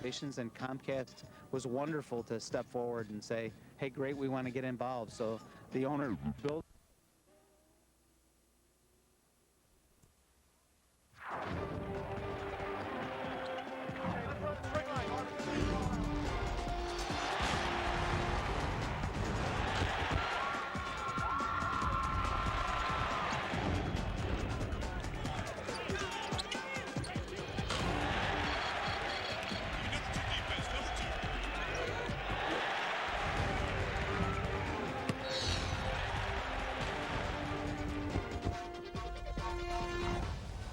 Congratulations, and Comcast was wonderful to step forward and say, hey, great, we want to get involved. So the owner built.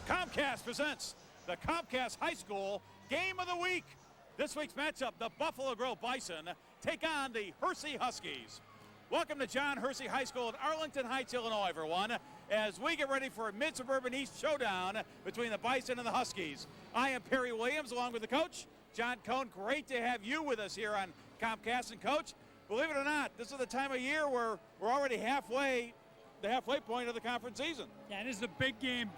Comcast presents the Comcast High School Game of the Week. This week's matchup, the Buffalo Grove Bison take on the Hersey Huskies. Welcome to John Hersey High School in Arlington Heights, Illinois, everyone, as we get ready for a Mid-Suburban East showdown between the Bison and the Huskies. I am Perry Williams, along with the coach, John Cohn. Great to have you with us here on Comcast. And Coach, believe it or not, this is the time of year where we're already the halfway point of the conference season. Yeah, it is a big game,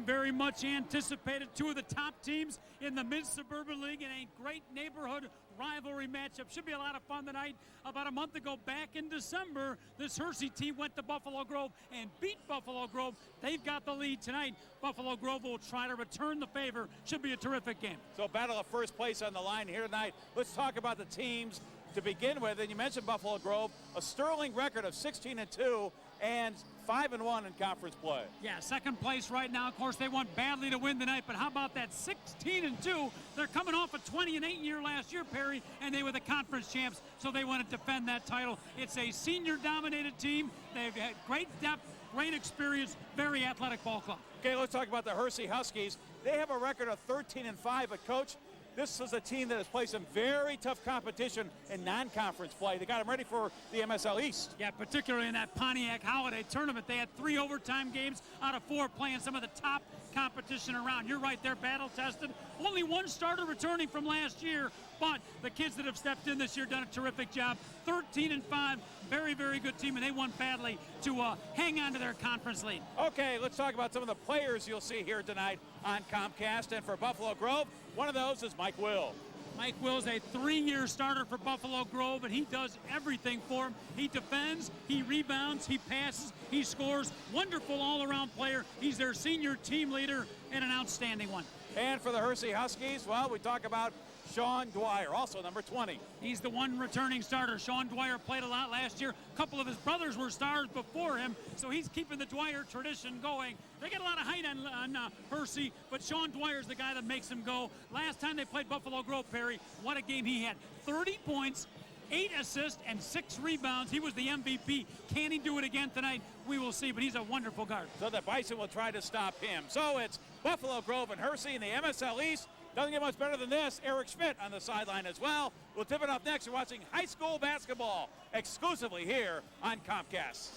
very much anticipated. Two of the top teams in the Mid-Suburban League in a great neighborhood rivalry matchup. Should be a lot of fun tonight. About a month ago, back in December, this Hersey team went to Buffalo Grove and beat Buffalo Grove. They've got the lead tonight. Buffalo Grove will try to return the favor. Should be a terrific game. So battle of first place on the line here tonight. Let's talk about the teams to begin with. And you mentioned Buffalo Grove, a sterling record of 16-2 and 5-1 in conference play. Yeah, second place right now. Of course, they want badly to win tonight, but how about that 16-2? They're coming off a 20-8 year last year, Perry, and they were the conference champs, so they want to defend that title. It's a senior-dominated team. They've had great depth, great experience, very athletic ball club. Okay, let's talk about the Hersey Huskies. They have a record of 13-5, but Coach, this is a team that has played some very tough competition in non-conference play. They got them ready for the MSL East. Yeah, particularly in that Pontiac Holiday Tournament. They had 3 overtime games out of 4 playing some of the top competition around. You're right, they're battle-tested. Only 1 starter returning from last year, but the kids that have stepped in this year done a terrific job. 13-5, very, very good team, and they won badly to hang on to their conference lead. Okay, let's talk about some of the players you'll see here tonight on Comcast. And for Buffalo Grove, one of those is Mike Will. Mike Will's a 3-year starter for Buffalo Grove, and he does everything for him. He defends, he rebounds, he passes, he scores. Wonderful all-around player. He's their senior team leader and an outstanding one. And for the Hersey Huskies, well, we talk about Sean Dwyer, also number 20. He's the one returning starter. Sean Dwyer played a lot last year. A couple of his brothers were stars before him, so he's keeping the Dwyer tradition going. They get a lot of height on Hersey, but Sean Dwyer's the guy that makes him go. Last time they played Buffalo Grove, Perry, what a game he had. 30 points, 8 assists, and 6 rebounds. He was the MVP. Can he do it again tonight? We will see, but he's a wonderful guard. So the Bison will try to stop him. So it's Buffalo Grove and Hersey in the MSL East. Doesn't get much better than this. Eric Schmidt on the sideline as well. We'll tip it off next. You're watching high school basketball exclusively here on Comcast.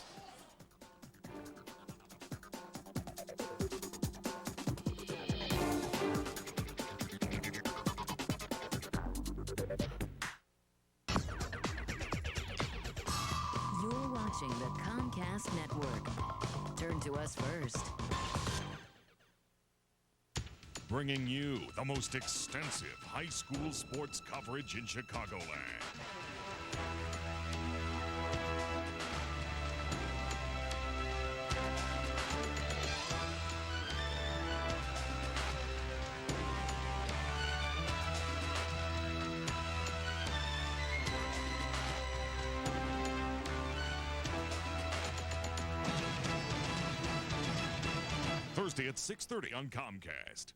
You're watching the Comcast Network. Turn to us first. Bringing you the most extensive high school sports coverage in Chicagoland. Thursday at 6:30 on Comcast.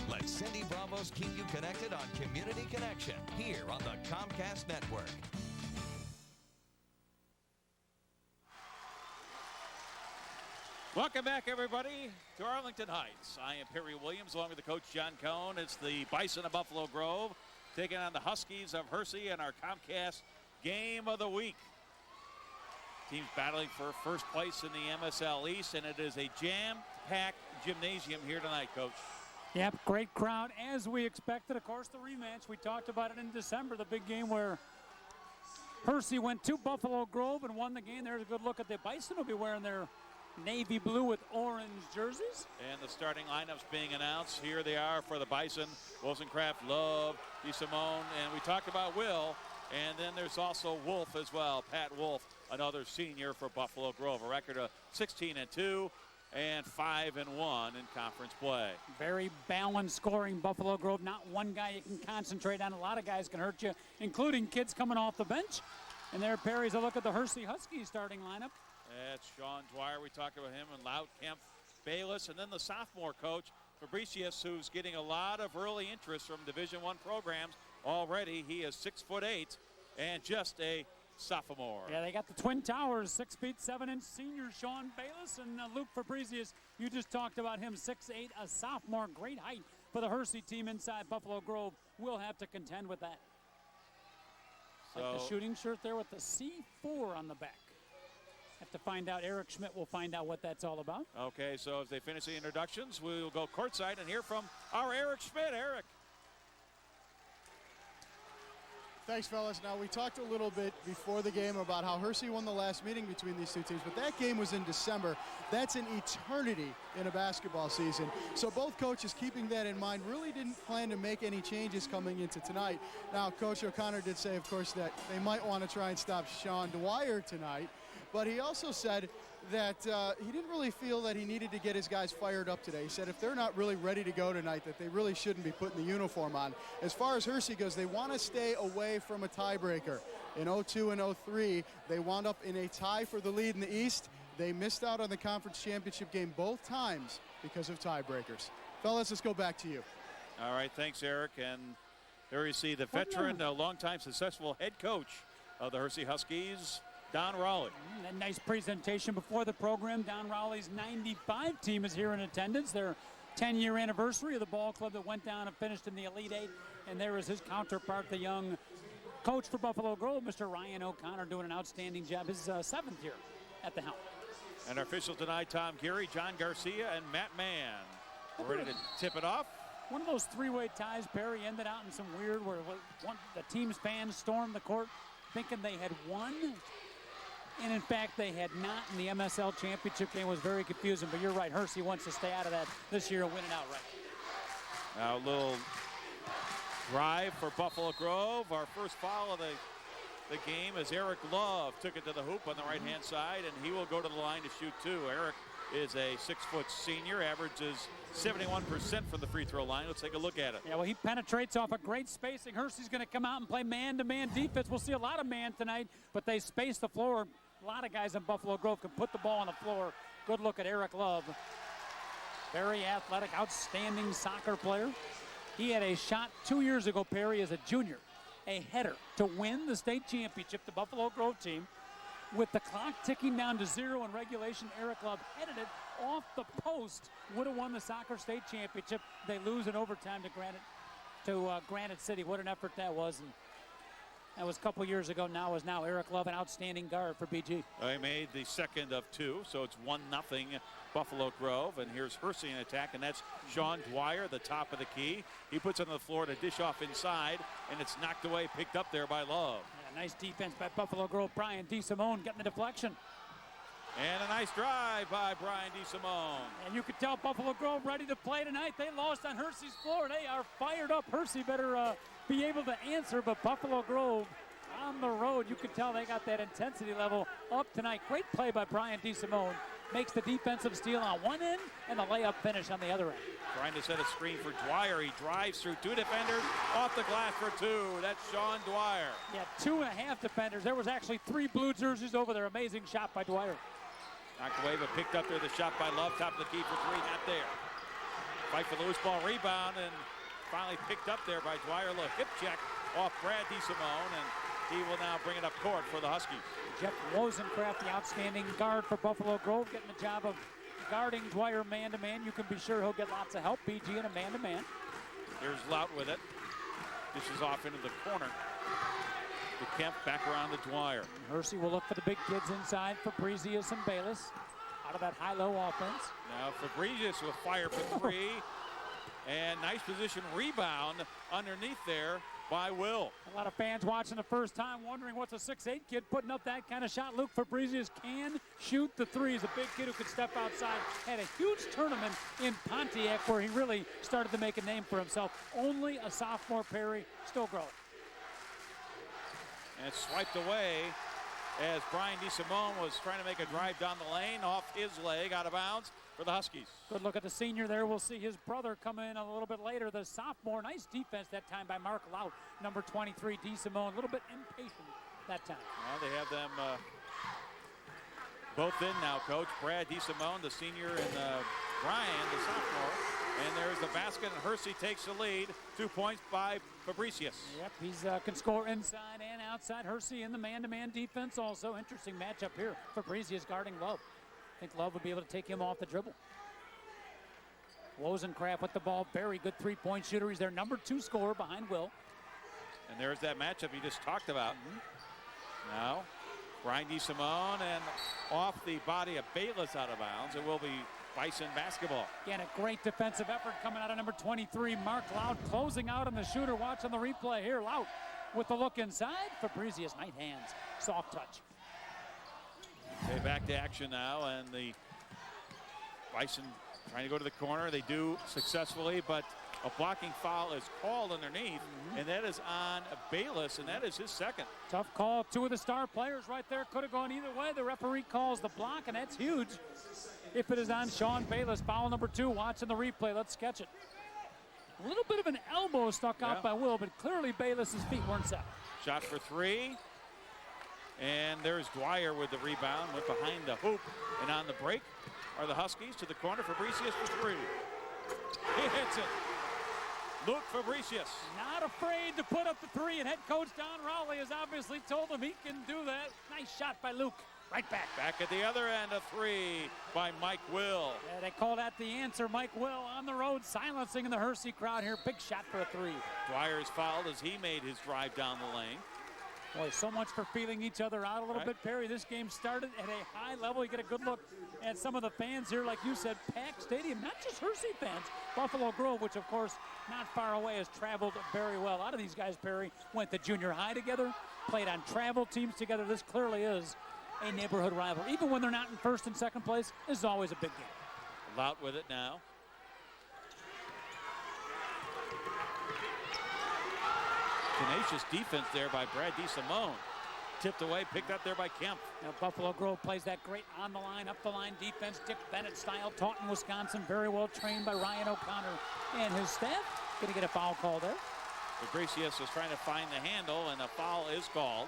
Let Cindy Bravos keep you connected on Community Connection here on the Comcast Network. Welcome back, everybody, to Arlington Heights. I am Perry Williams, along with the coach, John Cohn. It's the Bison of Buffalo Grove taking on the Huskies of Hersey in our Comcast Game of the Week. Teams battling for first place in the MSL East, and it is a jam-packed gymnasium here tonight, Coach. Yep, great crowd, as we expected. Of course, the rematch, we talked about it in December, the big game where Hersey went to Buffalo Grove and won the game. There's a good look at the Bison will be wearing their navy blue with orange jerseys. And the starting lineups being announced. Here they are for the Bison. Wozencraft, Love, DeSimone, and we talked about Will. And then there's also Wolf as well, Pat Wolf, another senior for Buffalo Grove. A record of 16-2 and 5-1 in conference play. Very balanced scoring, Buffalo Grove. Not one guy you can concentrate on. A lot of guys can hurt you, including kids coming off the bench. And there, Perry's a look at the Hersey Huskies starting lineup. That's Sean Dwyer. We talked about him, and Lout, Kemp, Bayless, and then the sophomore coach, Fabricius, who's getting a lot of early interest from Division I programs already. He is 6'8" and just a sophomore. Yeah, they got the Twin Towers, 6 feet 7 inch senior Sean Bayless, and Luke Fabricius. You just talked about him, 6'8", a sophomore. Great height for the Hersey team inside Buffalo Grove. We'll have to contend with that. Like the shooting shirt there with the C4 on the back. Have to find out. Eric Schmidt will find out what that's all about. Okay, so as they finish the introductions, we'll go courtside and hear from our Eric Schmidt. Eric. Thanks, fellas. Now, we talked a little bit before the game about how Hersey won the last meeting between these two teams, but that game was in December. That's an eternity in a basketball season. So both coaches, keeping that in mind, really didn't plan to make any changes coming into tonight. Now, Coach O'Connor did say, of course, that they might want to try and stop Sean Dwyer tonight, but he also said that he didn't really feel that he needed to get his guys fired up today. He said if they're not really ready to go tonight, that they really shouldn't be putting the uniform on. As far as Hersey goes, they want to stay away from a tiebreaker. In 02 and 03, they wound up in a tie for the lead in the East. They missed out on the conference championship game both times because of tiebreakers. Fellas, let's go back to you. All right, thanks, Eric. And there you see the veteran, longtime successful head coach of the Hersey Huskies, Don Rowley. A nice presentation before the program. Don Rowley's 95 team is here in attendance. Their 10-year anniversary of the ball club that went down and finished in the Elite Eight. And there is his counterpart, the young coach for Buffalo Grove, Mr. Ryan O'Connor, doing an outstanding job. His 7th year at the helm. And our officials tonight, Tom Geary, John Garcia, and Matt Mann. We're ready to tip it off. One of those three-way ties, Perry, ended out in some weird where the team's fans stormed the court thinking they had won. And in fact, they had not in the MSL championship game. It was very confusing, but you're right. Hersey wants to stay out of that this year and win it outright. Now a little drive for Buffalo Grove. Our first foul of the game as Eric Love took it to the hoop on the right-hand side, and he will go to the line to shoot two. Eric is a 6-foot senior, averages 71% from the free throw line. Let's take a look at it. Yeah, well, he penetrates off a great spacing. Hersey's going to come out and play man-to-man defense. We'll see a lot of man tonight, but they space the floor. A lot of guys in Buffalo Grove can put the ball on the floor. Good look at Eric Love. Very athletic, outstanding soccer player. He had a shot 2 years ago, Perry, as a junior, a header to win the state championship, the Buffalo Grove team. With the clock ticking down to 0 in regulation, Eric Love headed it off the post. Would have won the soccer state championship. They lose in overtime to Granite City. What an effort that was. And that was a couple years ago. Now Eric Love, an outstanding guard for BG. He made the second of two, so it's 1-0 Buffalo Grove. And here's Hersey in attack, and that's Sean Dwyer, the top of the key. He puts it on the floor to dish off inside, and it's knocked away, picked up there by Love. Yeah, nice defense by Buffalo Grove. Brian DeSimone getting the deflection. And a nice drive by Brian DeSimone. And you could tell Buffalo Grove ready to play tonight. They lost on Hersey's floor. They are fired up. Hersey better be able to answer, but Buffalo Grove on the road, you could tell they got that intensity level up tonight. Great play by Brian DeSimone. Makes the defensive steal on one end and the layup finish on the other end. Trying to set a screen for Dwyer. He drives through two defenders, off the glass for two. That's Sean Dwyer. Yeah, 2.5 defenders. There was actually 3 blue jerseys over there. Amazing shot by Dwyer. Knocked away, but picked up there. The shot by Love, top of the key for three, not there. Fight for the loose ball rebound, and finally picked up there by Dwyer. A hip check off Brad DeSimone, and he will now bring it up court for the Huskies. Jeff Wozencraft, the outstanding guard for Buffalo Grove, getting the job of guarding Dwyer man-to-man. You can be sure he'll get lots of help. BG in a man-to-man. Here's Lout with it. This is off into the corner. to Kemp, back around to Dwyer. Hersey will look for the big kids inside, Fabrizius and Bayless, out of that high-low offense. Now Fabrizius will fire for three. And nice position rebound underneath there by Will. A lot of fans watching the first time wondering what's a 6'8" kid putting up that kind of shot. Luke Fabrizius can shoot the three. He's a big kid who can step outside. Had a huge tournament in Pontiac where he really started to make a name for himself. Only a sophomore, Perry, still growing. And it's swiped away as Brian DeSimone was trying to make a drive down the lane off his leg, out of bounds for the Huskies. Good look at the senior there. We'll see his brother come in a little bit later. The sophomore, nice defense that time by Mark Lout, number 23, DeSimone. A little bit impatient that time. Well, they have them both in now, Coach. Brad DeSimone, the senior, and Brian, the sophomore. And there's the basket, and Hersey takes the lead. 2 points by Fabricius. Yep, he's can score inside and outside. Hersey in the man-to-man defense also. Interesting matchup here. Fabricius guarding Love. I think Love would be able to take him off the dribble. Wozencraft with the ball. Very good three-point shooter. He's their number 2 scorer behind Will. And there's that matchup you just talked about. Now, Brian DeSimone, and off the body of Bayless out of bounds. It will be Bison basketball. Again, a great defensive effort coming out of number 23, Mark Lout, closing out on the shooter. Watch on the replay here. Lout with the look inside. Fabricius, nice hands, soft touch. Okay, back to action now, and the Bison trying to go to the corner. They do successfully, but a blocking foul is called underneath, and that is on Bayless, and that is his second. Tough call. 2 of the star players right there. Could have gone either way. The referee calls the block, and that's huge. If it is on Sean Bayless, foul number 2. Watching the replay. Let's sketch it. A little bit of an elbow stuck out by Will, but clearly Bayless's feet weren't set. Shot for 3. And there's Dwyer with the rebound. Went behind the hoop, and on the break are the Huskies to the corner. Fabricius for 3. He hits it. Luke Fabricius. Not afraid to put up the 3, and head coach Don Rowley has obviously told him he can do that. Nice shot by Luke. Right back. Back at the other end, a 3 by Mike Will. Yeah, they call that the answer. Mike Will on the road, silencing the Hersey crowd here. Big shot for a 3. Dwyer is fouled as he made his drive down the lane. Boy, so much for feeling each other out a little bit, Perry. This game started at a high level. You get a good look at some of the fans here, like you said, packed stadium. Not just Hersey fans. Buffalo Grove, which of course not far away, has traveled very well. A lot of these guys, Perry, went to junior high together, played on travel teams together. This clearly is a neighborhood rival. Even when they're not in first and second place, this is always a big game. Lout with it now. Tenacious defense there by Brad DeSimone. Tipped away, picked up there by Kemp. Now Buffalo Grove plays that great on the line, up the line defense, Dick Bennett style, taught in Wisconsin, very well trained by Ryan O'Connor and his staff. Gonna get a foul call there. Fabricius was trying to find the handle, and a foul is called.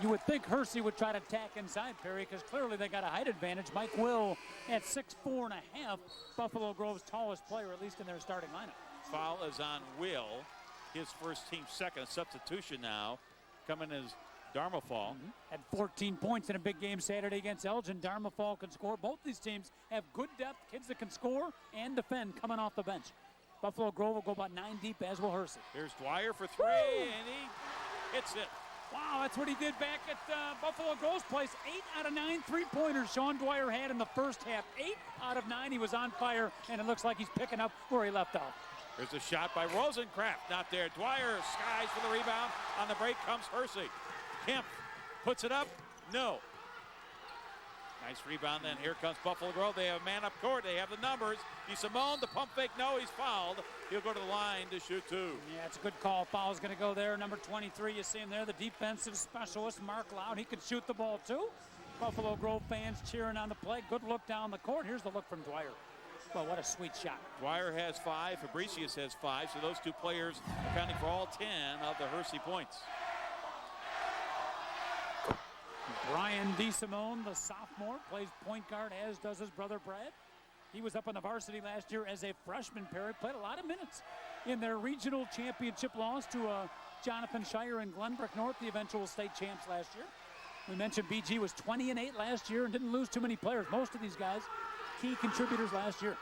You would think Hersey would try to tack inside, Perry, because clearly they got a height advantage. Mike Will at 6'4.5", Buffalo Grove's tallest player, at least in their starting lineup. Foul is on Will, his first team second. A substitution now coming as Darmafall. Had 14 points in a big game Saturday against Elgin. Darmafall can score. Both these teams have good depth, kids that can score and defend coming off the bench. Buffalo Grove will go about 9 deep, as will Hersey. Here's Dwyer for 3, and he hits it. Wow, that's what he did back at Buffalo Grove's place. 8 out of 9 three-pointers Sean Dwyer had in the first half. 8 out of 9, he was on fire, and it looks like he's picking up where he left off. There's a shot by Wozencraft, not there. Dwyer skies for the rebound. On the break comes Hersey. Kemp puts it up, no. Nice rebound then. Here comes Buffalo Grove. They have a man up court. They have the numbers. DeSimone, the pump fake, no, he's fouled. He'll go to the line to shoot 2. Yeah, it's a good call. Foul's going to go there. Number 23, you see him there, the defensive specialist, Mark Loud. He can shoot the ball too. Buffalo Grove fans cheering on the play. Good look down the court. Here's the look from Dwyer. Well, what a sweet shot. Dwyer has 5, Fabricius has 5, so those 2 players accounting for all 10 of the Hersey points. Brian DeSimone, the sophomore, plays point guard, as does his brother Brad. He was up on the varsity last year as a freshman, Perry. Played a lot of minutes in their regional championship loss to Jonathan Shire and Glenbrook North, the eventual state champs last year. We mentioned BG was 20-8 last year and didn't lose too many players. Most of these guys, key contributors last year.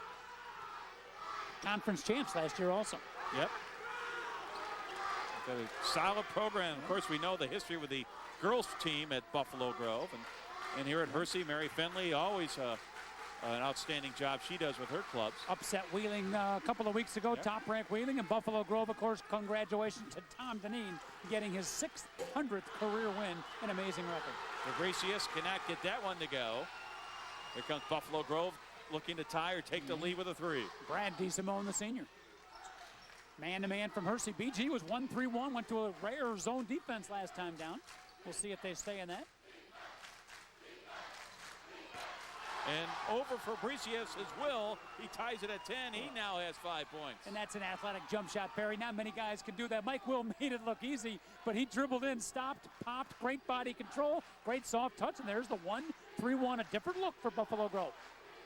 Conference champs last year also. Yep. Got a solid program. Of course, we know the history with the girls team at Buffalo Grove. And here at Hersey, Mary Finley, always an outstanding job she does with her clubs. Upset Wheeling a couple of weeks ago, top-ranked Wheeling, and Buffalo Grove, of course, congratulations to Tom Deneen getting his 600th career win, an amazing record. Fabricius cannot get that one to go. Here comes Buffalo Grove looking to tie or take the lead with a 3. Brad DeSimone, the senior. Man-to-man from Hersey Beach. He was 1-3-1, went to a rare zone defense last time down. We'll see if they stay in that. And over Fabricius is Will. He ties it at 10. He now has 5 points. And that's an athletic jump shot, Perry. Not many guys can do that. Mike Will made it look easy, but he dribbled in, stopped, popped, great body control, great soft touch, and there's the 1-3-1, a different look for Buffalo Grove.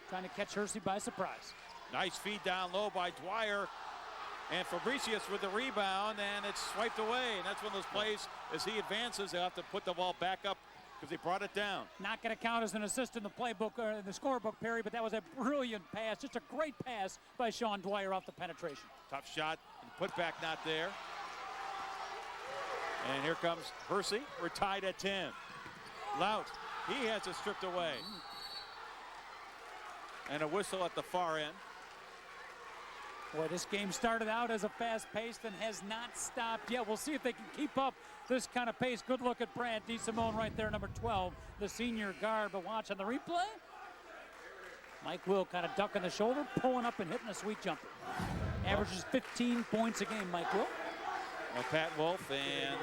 Trying to catch Hersey by surprise. Nice feed down low by Dwyer. And Fabricius with the rebound, and it's swiped away. And that's one of those plays, as he advances, they'll have to put the ball back up because they brought it down. Not going to count as an assist in the playbook or in the scorebook, Perry, but that was a brilliant pass. Just a great pass by Sean Dwyer off the penetration. Tough shot, and put back not there. And here comes Hersey. We're tied at 10. Lout, he has it stripped away. And a whistle at the far end. Boy, this game started out as a fast-paced and has not stopped yet. We'll see if they can keep up this kind of pace. Good look at Brad DeSimone right there, number 12, the senior guard. But watch on the replay. Mike Will kind of ducking the shoulder, pulling up and hitting a sweet jumper. Averages 15 points a game, Mike Will. Well, Pat Wolf and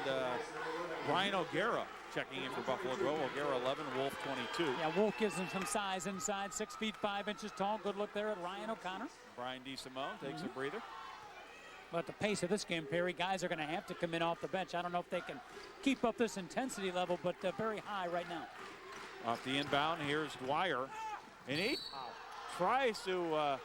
Ryan O'Gara checking in for Buffalo Grove. O'Gara 11, Wolf 22. Yeah, Wolf gives him some size inside, 6 feet 5 inches tall. Good look there at Ryan O'Connor. Brian DeSimone takes a breather. But at the pace of this game, Perry, guys are going to have to come in off the bench. I don't know if they can keep up this intensity level, but very high right now. Off the inbound, here's Dwyer. And he tries to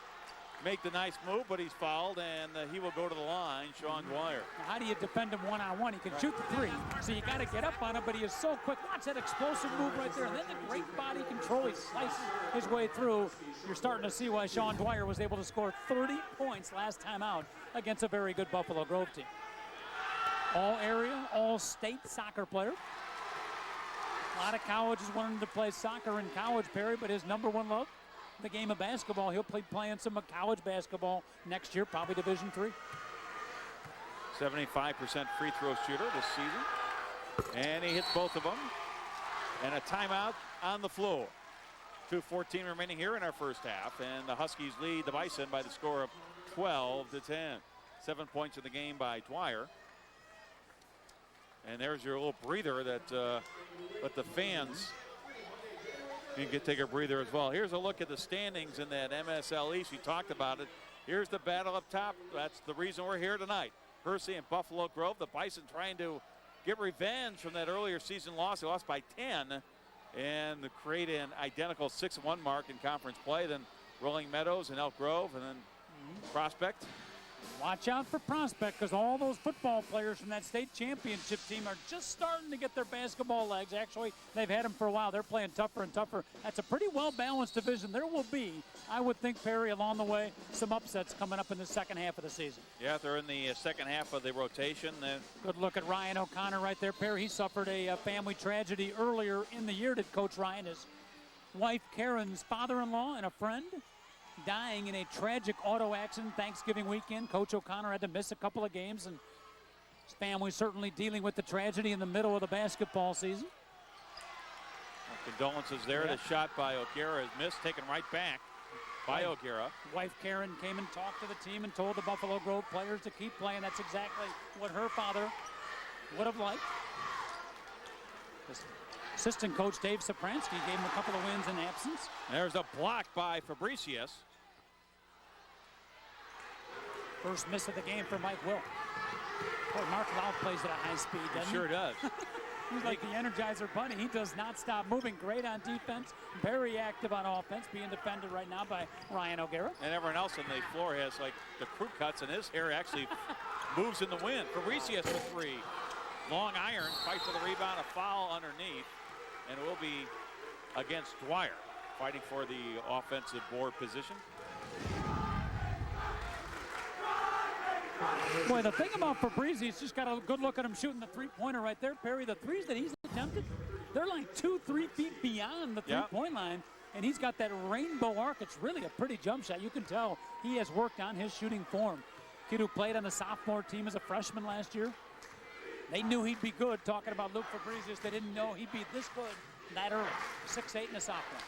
make the nice move, but he's fouled, and he will go to the line, Sean Dwyer. Now, how do you defend him one-on-one? He can shoot the 3, so you got to get up on him, but he is so quick. Watch that explosive move right there, and then the great body control. He slices his way through. You're starting to see why Sean Dwyer was able to score 30 points last time out against a very good Buffalo Grove team. All-area, all-state soccer player. A lot of colleges wanting to play soccer in college, Perry, but his number one love, the game of basketball. He'll be playing some college basketball next year, probably Division III. 75% free throw shooter this season. And he hits both of them. And a timeout on the floor. 2:14 remaining here in our first half. And the Huskies lead the Bison by the score of 12-10. 7 points in the game by Dwyer. And there's your little breather that let the fans take a breather as well. Here's a look at the standings in that MSL East. We talked about it. Here's the battle up top. That's the reason we're here tonight. Hersey and Buffalo Grove. The Bison trying to get revenge from that earlier season loss. They lost by 10 and create an identical 6-1 mark in conference play. Then Rolling Meadows and Elk Grove, and then Prospect. Watch out for Prospect, because all those football players from that state championship team are just starting to get their basketball legs. Actually, they've had them for a while. They're playing tougher and tougher. That's a pretty well-balanced division. There will be, I would think, Perry, along the way, some upsets coming up in the second half of the season. Yeah, they're in the second half of the rotation. Good look at Ryan O'Connor right there, Perry. He suffered a family tragedy earlier in the year, did Coach Ryan. His wife, Karen's father-in-law, and a friend dying in a tragic auto accident Thanksgiving weekend. Coach O'Connor had to miss a couple of games, and his family certainly dealing with the tragedy in the middle of the basketball season. Condolences there. The shot by O'Gara is missed, taken right back by O'Gara. Wife Karen came and talked to the team and told the Buffalo Grove players to keep playing. That's exactly what her father would have liked. Assistant coach Dave Sopransky gave him a couple of wins in absence. There's a block by Fabricius. First miss of the game for Mike Will. Boy, Mark Loud plays at a high speed, doesn't he? Sure does. He's like the Energizer Bunny. He does not stop moving. Great on defense. Very active on offense. Being defended right now by Ryan O'Gara. And everyone else on the floor has like the crew cuts, and his hair actually moves in the wind. Fabricius with 3. Long iron, fights for the rebound, a foul underneath. And it will be against Dwyer, fighting for the offensive board position. Boy, the thing about Fabrizi, he's just got a good look at him shooting the three-pointer right there. Perry, the threes that he's attempted, they're like 2-3 feet beyond the three-point line. And he's got that rainbow arc. It's really a pretty jump shot. You can tell he has worked on his shooting form. Kid who played on the sophomore team as a freshman last year. They knew he'd be good, talking about Luke Fabrizius. They didn't know he'd be this good that early. 6'8" and a sophomore.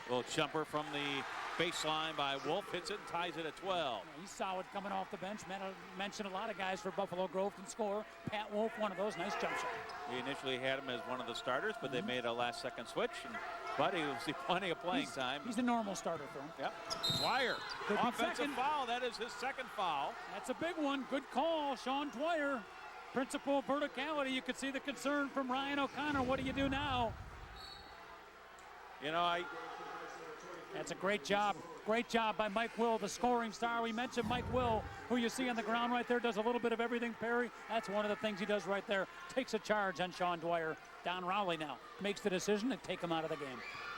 Little jumper from the baseline by Wolf. Hits it and ties it at 12. Yeah, he's solid coming off the bench. Mentioned a lot of guys for Buffalo Grove can score. Pat Wolf, one of those. Nice jump shot. We initially had him as one of the starters, but they made a last-second switch. But he will see plenty of playing time. He's a normal starter for him. Yep. Dwyer. Could be Offensive second. foul. That is his second foul. That's a big one. Good call, Sean Dwyer. Principal verticality. You could see the concern from Ryan O'Connor. What do you do now? You know, That's a great job. Great job by Mike Will, the scoring star. We mentioned Mike Will, who you see on the ground right there, does a little bit of everything, Perry. That's one of the things he does right there. Takes a charge on Sean Dwyer. Don Rowley now makes the decision to take him out of the game.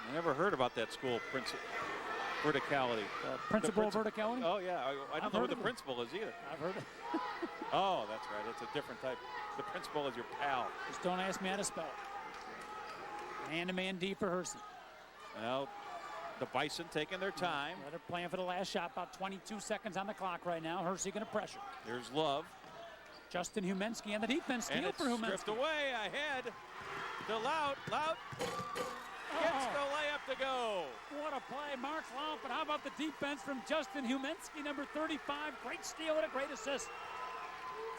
I never heard about that school verticality. Principal verticality? Oh, yeah. I don't know who the principal is either. I've heard it. Oh, that's right. It's a different type. The principal is your pal. Just don't ask me how to spell it. Man-to-man D for Hersey. Well, the Bison taking their time. They're playing for the last shot. About 22 seconds on the clock right now. Hersey going to pressure. Here's Love. Justin Humensky on the defense. Steal And it's for Humensky. stripped away ahead to Lout. Lout gets the layup to go. What a play, Mark Lout. But how about the defense from Justin Humensky, number 35. Great steal and a great assist.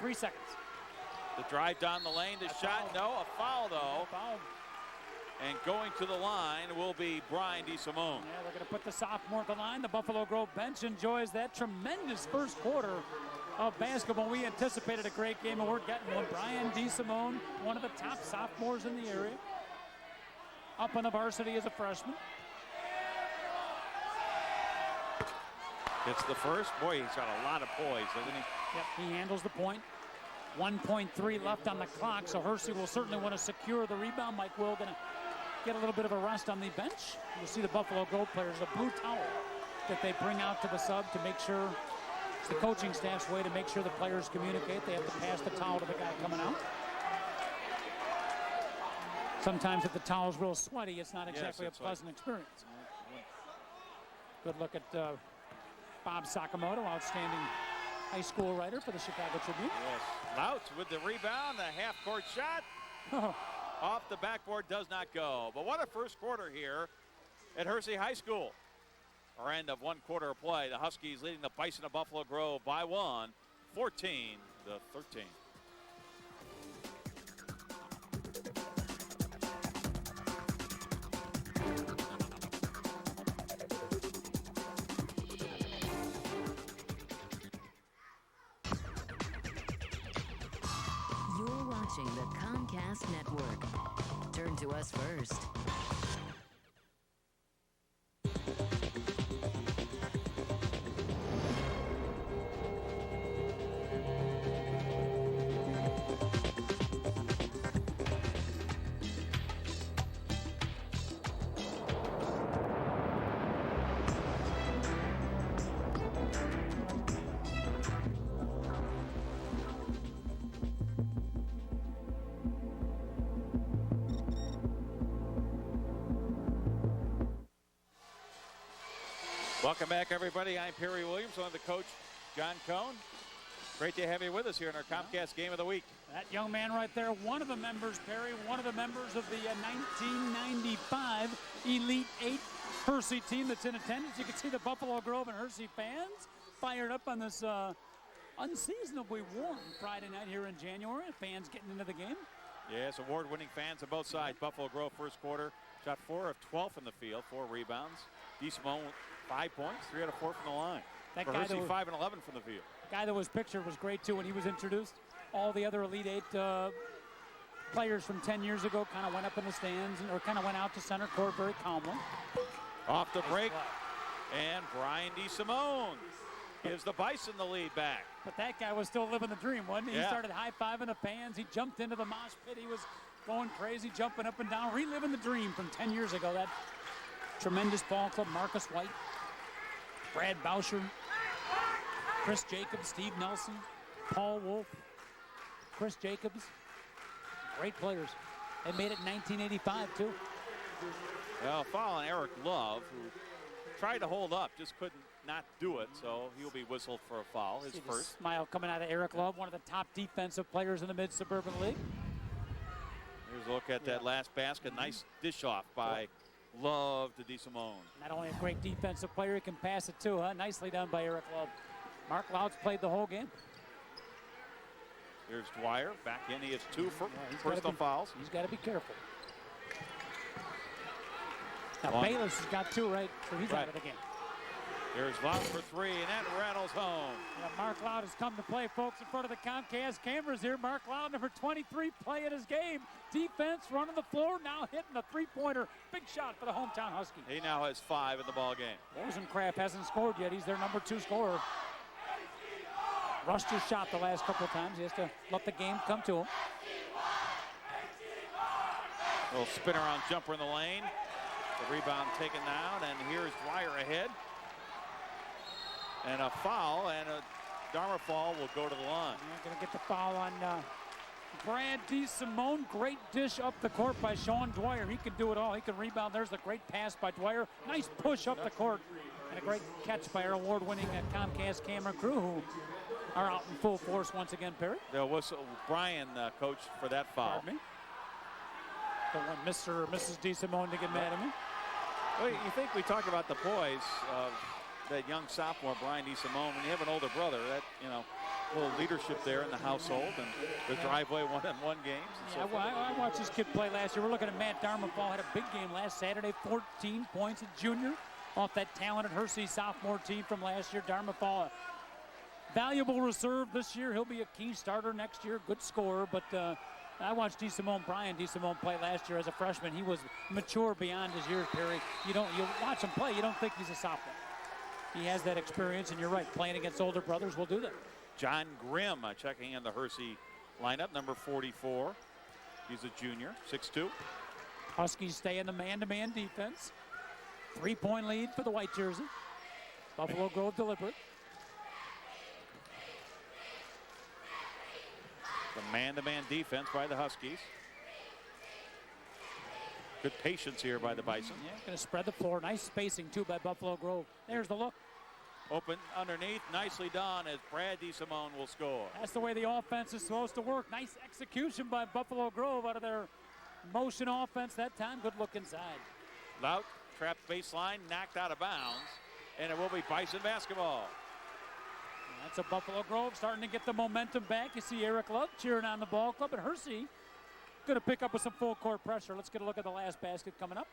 3 seconds. The drive down the lane, the shot. No, a foul though. Foul. And going to the line will be Brian DeSimone. Yeah, they're going to put the sophomore at the line. The Buffalo Grove bench enjoys that tremendous first quarter of basketball. We anticipated a great game, and we're getting one. Brian DeSimone, one of the top sophomores in the area, up on the varsity as a freshman. It's the first. Boy, he's got a lot of poise, doesn't he? Yep, he handles the point. 1.3 left on the clock, so Hersey will certainly want to secure the rebound. Mike Will going to get a little bit of a rest on the bench. You'll see the Buffalo Grove players, a blue towel that they bring out to the sub to make sure, it's the coaching staff's way to make sure the players communicate. They have to pass the towel to the guy coming out. Sometimes if the towel's real sweaty, it's not exactly a pleasant experience. Good look at Bob Sakamoto, outstanding high school writer for the Chicago Tribune. Yes. Lout with the rebound, the half-court shot. Off the backboard, does not go. But what a first quarter here at Hersey High School. Our end of one quarter of play. The Huskies leading the Bison of Buffalo Grove by 1, 14-13. You're watching the Comcast Network. Turn to us first. Welcome back, everybody. I'm Perry Williams, along with the coach, John Cohn. Great to have you with us here in our Comcast Game of the Week. That young man right there, one of the members, Perry, one of the members of the 1995 Elite Eight Hersey team that's in attendance. You can see the Buffalo Grove and Hersey fans fired up on this unseasonably warm Friday night here in January. Fans getting into the game. Yes, award-winning fans on both sides. Buffalo Grove first quarter, shot 4 of 12 from the field, 4 rebounds. DeSimone 5 points, 3 out of 4 from the line. That For guy Hersey, that was, 5 and 11 from the field. The guy that was pictured was great too when he was introduced. All the other Elite Eight players from 10 years ago kind of went up in the stands or kind of went out to center court very calmly. Off the break, and Brian DeSimone gives the Bison the lead back. But that guy was still living the dream, wasn't he? Yeah. He started high-fiving the fans. He jumped into the mosh pit. He was going crazy, jumping up and down, reliving the dream from 10 years ago. That tremendous ball club, Marcus White, Brad Boucher, Chris Jacobs, Steve Nelson. Paul Wolf, Chris Jacobs. Great players. They made it in 1985, too. Well, foul on Eric Love, who tried to hold up, just couldn't not do it, so he'll be whistled for a foul, his See the first. smile coming out of Eric Love, one of the top defensive players in the Mid-Suburban League. Here's a look at that last basket. Nice dish off by Love to DeSimone. Not only a great defensive player, he can pass it too, huh? Nicely done by Eric Love. Mark Loud's played the whole game. Here's Dwyer back in. He has 2 he's personal fouls. He's got to be careful. Now, One. Bayless has got 2, right? So he's Right. out of the game. There's Loud for 3, and that rattles home. Yeah, Mark Loud has come to play, folks, in front of the Comcast cameras here. Mark Loud, number 23, playing his game. Defense, running the floor, now hitting the three-pointer. Big shot for the hometown Husky. He now has 5 in the ball game. Rosencraft hasn't scored yet. He's their number 2 scorer. Rushed his shot the last couple of times. He has to let the game come to him. Little spin around jumper in the lane. The rebound taken down, and here's Dwyer ahead. And a foul, and a Dharma fall will go to the line. You're going to get the foul on Brad DeSimone. Great dish up the court by Sean Dwyer. He can do it all. He can rebound. There's the great pass by Dwyer. Nice push up the court. And a great catch by our award-winning Comcast camera crew, who are out in full force once again, Perry. There was Brian, coach, for that foul. Pardon me. Don't want Mr. or Mrs. DeSimone to get mad at me. Well, you think we talk about the poise of that young sophomore, Brian DeSimone. When you have an older brother, that, you know, a little leadership there in the household and the driveway one-on-one games. And so I watched this kid play last year. We're looking at Matt Darmafall. Had a big game last Saturday, 14 points at junior off that talented Hersey sophomore team from last year. Darmafall, a valuable reserve this year. He'll be a key starter next year. Good scorer, but I watched Brian DeSimone play last year as a freshman. He was mature beyond his years, Perry. You watch him play, you don't think he's a sophomore. He has that experience, and you're right, playing against older brothers will do that. John Grimm checking in the Hersey lineup, number 44. He's a junior, 6'2". Huskies stay in the man-to-man defense. 3-point lead for the white jersey. Buffalo Grove deliberate. The man-to-man defense by the Huskies. Good patience here by the Bison. Yeah, going to spread the floor. Nice spacing, too, by Buffalo Grove. There's the look. Open underneath, nicely done as Brad DeSimone will score. That's the way the offense is supposed to work. Nice execution by Buffalo Grove out of their motion offense that time. Good look inside. Lout trapped baseline, knocked out of bounds, and it will be Bison basketball. That's a Buffalo Grove starting to get the momentum back. You see Eric Love cheering on the ball club, and Hersey going to pick up with some full court pressure. Let's get a look at the last basket coming up.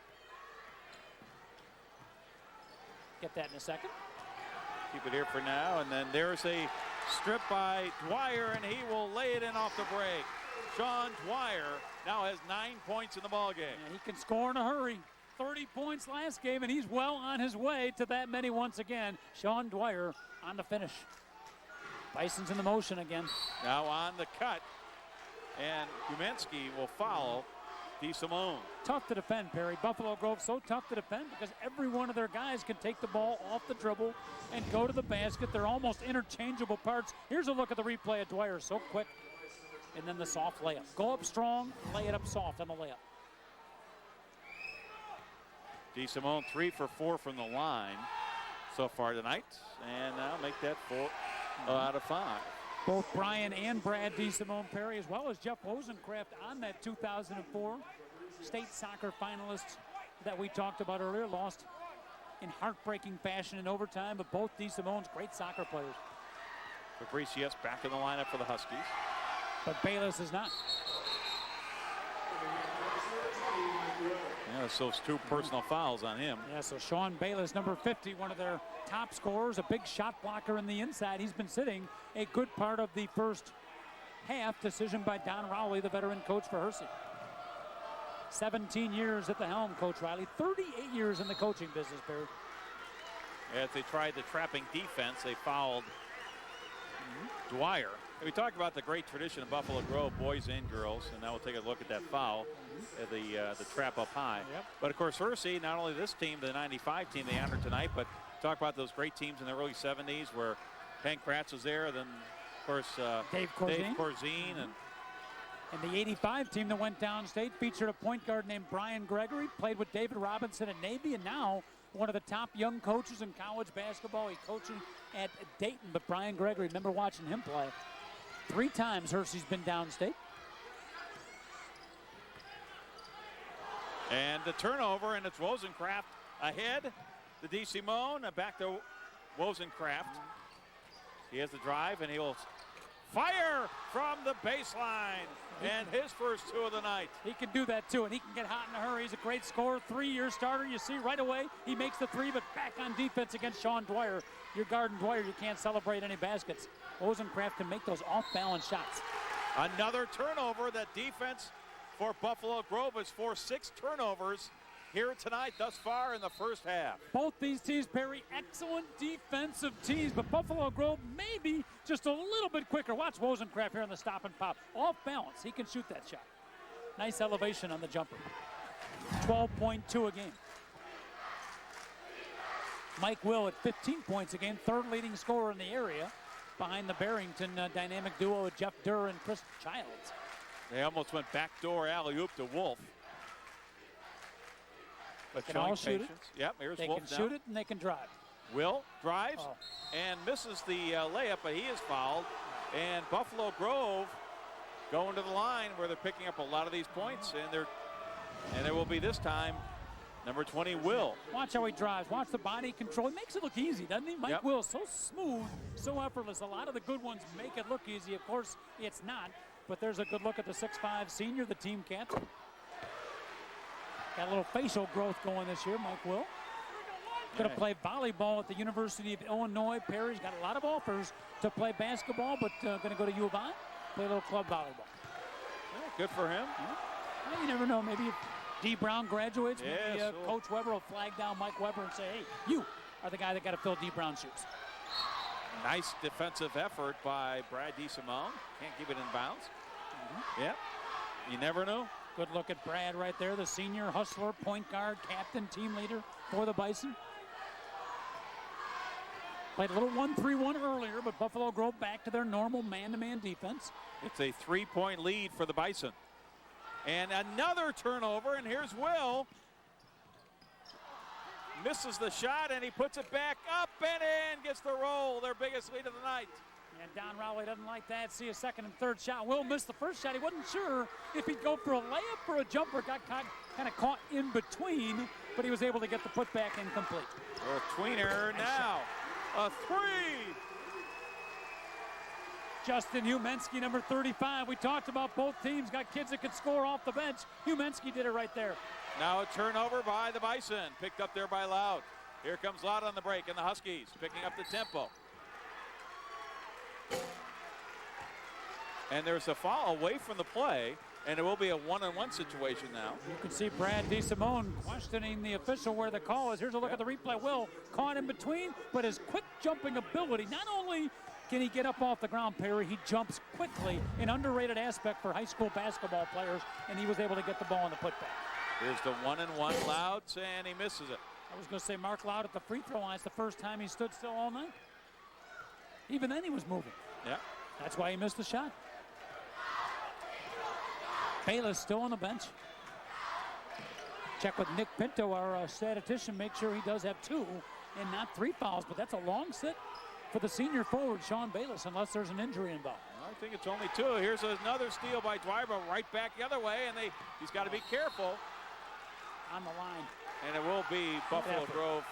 Get that in a second. Keep it here for now, and then there's a strip by Dwyer, and he will lay it in off the break. Sean Dwyer now has 9 points in the ballgame. And he can score in a hurry. 30 points last game, and he's well on his way to that many once again. Sean Dwyer on the finish. Bison's in the motion again. Now on the cut, and Kuminski will foul DeSimone. Tough to defend, Perry. Buffalo Grove so tough to defend because every one of their guys can take the ball off the dribble and go to the basket. They're almost interchangeable parts. Here's a look at the replay of Dwyer. So quick. And then the soft layup. Go up strong, lay it up soft on the layup. DeSimone 3 for 4 from the line so far tonight, and now make that 4 out of 5. Both Brian and Brad DeSimone, Perry, as well as Jeff Rosencraft on that 2004 state soccer finalists that we talked about earlier, lost in heartbreaking fashion in overtime, but both DeSimone's great soccer players. Fabricius back in the lineup for the Huskies. But Bayless is not. Yeah, so it's 2 personal fouls on him. Yeah, so Sean Bayless, number 50, one of their top scorers, a big shot blocker in the inside. He's been sitting a good part of the first half. Decision by Don Rowley, the veteran coach for Hersey. 17 years at the helm, Coach Riley. 38 years in the coaching business, Barry. As they tried the trapping defense, they fouled Dwyer. We talked about the great tradition of Buffalo Grove, boys and girls, and now we'll take a look at that foul, the trap up high. Yep. But of course, Hersey, not only this team, the '95 team they honored tonight, but talk about those great teams in the early '70s where Hank Kratz was there, then Of course, Dave Corzine. And And the 85 team that went downstate featured a point guard named Brian Gregory, played with David Robinson at Navy, and now one of the top young coaches in college basketball. He's coaching at Dayton, but Brian Gregory, remember watching him play. 3 times Hersey's been downstate. And the turnover, and it's Wozencraft ahead. The DeSimone back to Wozencraft. He has the drive, and he'll fire from the baseline. And his first 2 of the night. He can do that too, and he can get hot in a hurry. He's a great scorer, 3-year starter. You see right away, he makes the 3, but back on defense against Sean Dwyer. You're guarding Dwyer, you can't celebrate any baskets. Wozencraft can make those off-balance shots. Another turnover. That defense for Buffalo Grove has forced 6 turnovers here tonight thus far in the first half. Both these teams, Perry, excellent defensive teams, but Buffalo Grove maybe just a little bit quicker. Watch Wozencraft here on the stop and pop. Off balance, he can shoot that shot. Nice elevation on the jumper. 12.2 a game. Mike Will at 15 points a game, 3rd leading scorer in the area, behind the Barrington dynamic duo of Jeff Durr and Chris Childs. They almost went backdoor alley-oop to Wolf. But They can all shoot it. Yep, here's They Wolf can now. shoot it and they can drive. Will drives and misses the layup, but he is fouled. And Buffalo Grove going to the line where they're picking up a lot of these points, and there will be this time number 20, Will. Watch how he drives. Watch the body control. He makes it look easy, doesn't he? Mike Will, so smooth, so effortless. A lot of the good ones make it look easy. Of course, it's not. But there's a good look at the 6'5 senior, the team captain. Got a little facial growth going this year, Mike Will. Going to play volleyball at the University of Illinois. Perry's got a lot of offers to play basketball, but going to go to U of I, play a little club volleyball. Yeah, good for him. Well, you never know. Maybe if D. Brown graduates, maybe so Coach Weber will flag down Mike Weber and say, hey, you are the guy that got to fill D. Brown's shoes. Nice defensive effort by Brad DeSimone. Can't keep it in bounds. Yep. You never know. Good look at Brad right there, the senior hustler, point guard, captain, team leader for the Bison. Played a little 1-3-1 earlier, but Buffalo Grove back to their normal man-to-man defense. It's a 3-point lead for the Bison. And another turnover, and here's Will. Misses the shot, and he puts it back up and in. Gets the roll, their biggest lead of the night. And Don Rowley doesn't like that. See a second and third shot. Will missed the first shot. He wasn't sure if he'd go for a layup or a jumper. Got kind of caught in between, but he was able to get the putback incomplete. A tweener now. A 3. Justin Humensky, number 35. We talked about both teams got kids that could score off the bench. Humensky did it right there. Now a turnover by the Bison. Picked up there by Loud. Here comes Loud on the break, and the Huskies picking up the tempo. And there's a foul away from the play, and it will be a 1-on-1 situation now. You can see Brad DeSimone questioning the official where the call is. Here's a look at the replay. Will caught in between, but his quick jumping ability, not only can he get up off the ground, Perry, he jumps quickly, an underrated aspect for high school basketball players, and he was able to get the ball in the putback. Here's the 1-on-1 Louds, and he misses it. I was going to say Mark Loud at the free throw line. It's the first time he stood still all night. Even then he was moving. Yeah. That's why he missed the shot. Bayless still on the bench. Check with Nick Pinto, our statistician, make sure he does have 2 and not 3 fouls, but that's a long sit for the senior forward, Sean Bayless, unless there's an injury involved. I think it's only 2. Here's another steal by Dwyer, but right back the other way, and he's got to be careful. On the line. And it will be Buffalo Grove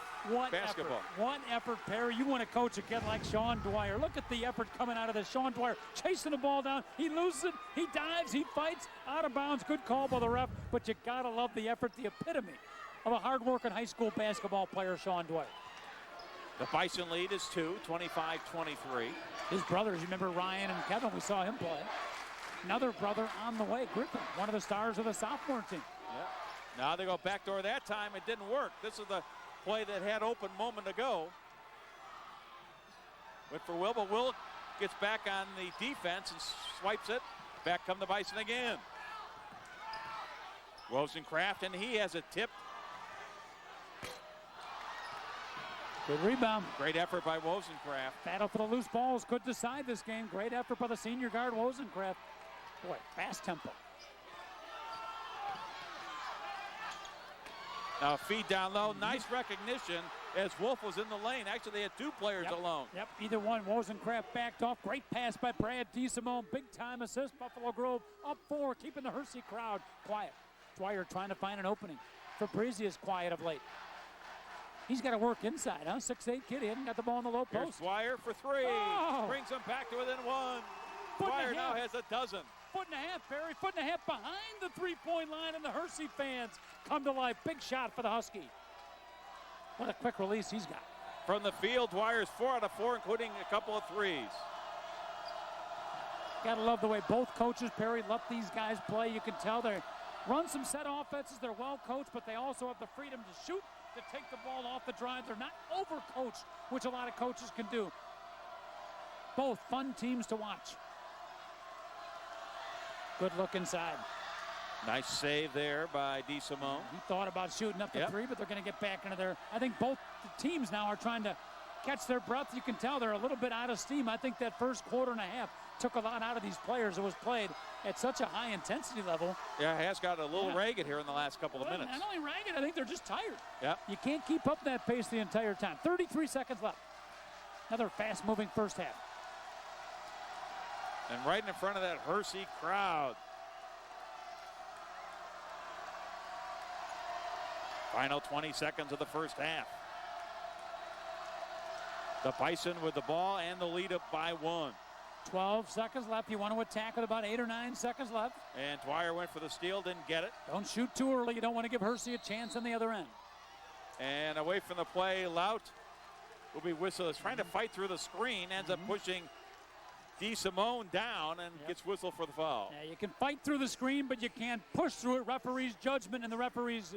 basketball. Effort. What effort, Perry. You want to coach a kid like Sean Dwyer. Look at the effort coming out of this. Sean Dwyer chasing the ball down. He loses it. He dives. He fights. Out of bounds. Good call by the ref. But you got to love the effort, the epitome of a hard-working high school basketball player, Sean Dwyer. The Bison lead is 2, 25-23. His brothers, you remember Ryan and Kevin, we saw him play. Another brother on the way, Griffin, one of the stars of the sophomore team. Yep. Now they go backdoor that time. It didn't work. This is the play that had open moment ago. Went for Will, but Will gets back on the defense and swipes it. Back come the Bison again. Wozencraft, and he has a tip. Good rebound. Great effort by Wozencraft. Battle for the loose balls could decide this game. Great effort by the senior guard, Wozencraft. Boy, fast tempo. Now feed down low. Nice recognition as Wolf was in the lane. Actually, they had two players alone. Yep, either one. Wozencraft backed off. Great pass by Brad DeSimone. Big time assist. Buffalo Grove up 4, keeping the Hersey crowd quiet. Dwyer trying to find an opening. Fabrizi is quiet of late. He's got to work inside, huh? 6'8" kid. He hasn't got the ball in the low Here's post. Dwyer for 3. Oh. Brings him back to within 1. Dwyer now has a dozen. 1.5, Barry. 1.5 behind the three-point line, and the Hersey fans come to life. Big shot for the Husky. What a quick release he's got. From the field, Dwyer's 4 out of 4, including a couple of threes. Gotta love the way both coaches, Perry, let these guys play. You can tell they run some set offenses. They're well coached, but they also have the freedom to shoot, to take the ball off the drive. They're not over-coached, which a lot of coaches can do. Both fun teams to watch. Good look inside. Nice save there by DeSimone. He thought about shooting up the 3, but they're going to get back into their. I think both the teams now are trying to catch their breath. You can tell they're a little bit out of steam. I think that first quarter and a half took a lot out of these players. It was played at such a high intensity level. Yeah, it has got a little ragged here in the last couple of minutes. Not only ragged, I think they're just tired. Yeah. You can't keep up that pace the entire time. 33 seconds left. Another fast-moving first half. And right in front of that Hersey crowd. Final 20 seconds of the first half. The Bison with the ball and the lead up by 1. 12 seconds left. You want to attack with about 8 or 9 seconds left. And Dwyer went for the steal, didn't get it. Don't shoot too early. You don't want to give Hersey a chance on the other end. And away from the play, Lout will be whistled. Trying to fight through the screen, ends up pushing DeSimone down and gets whistled for the foul. Yeah, you can fight through the screen, but you can't push through it. Referee's judgment in the referee's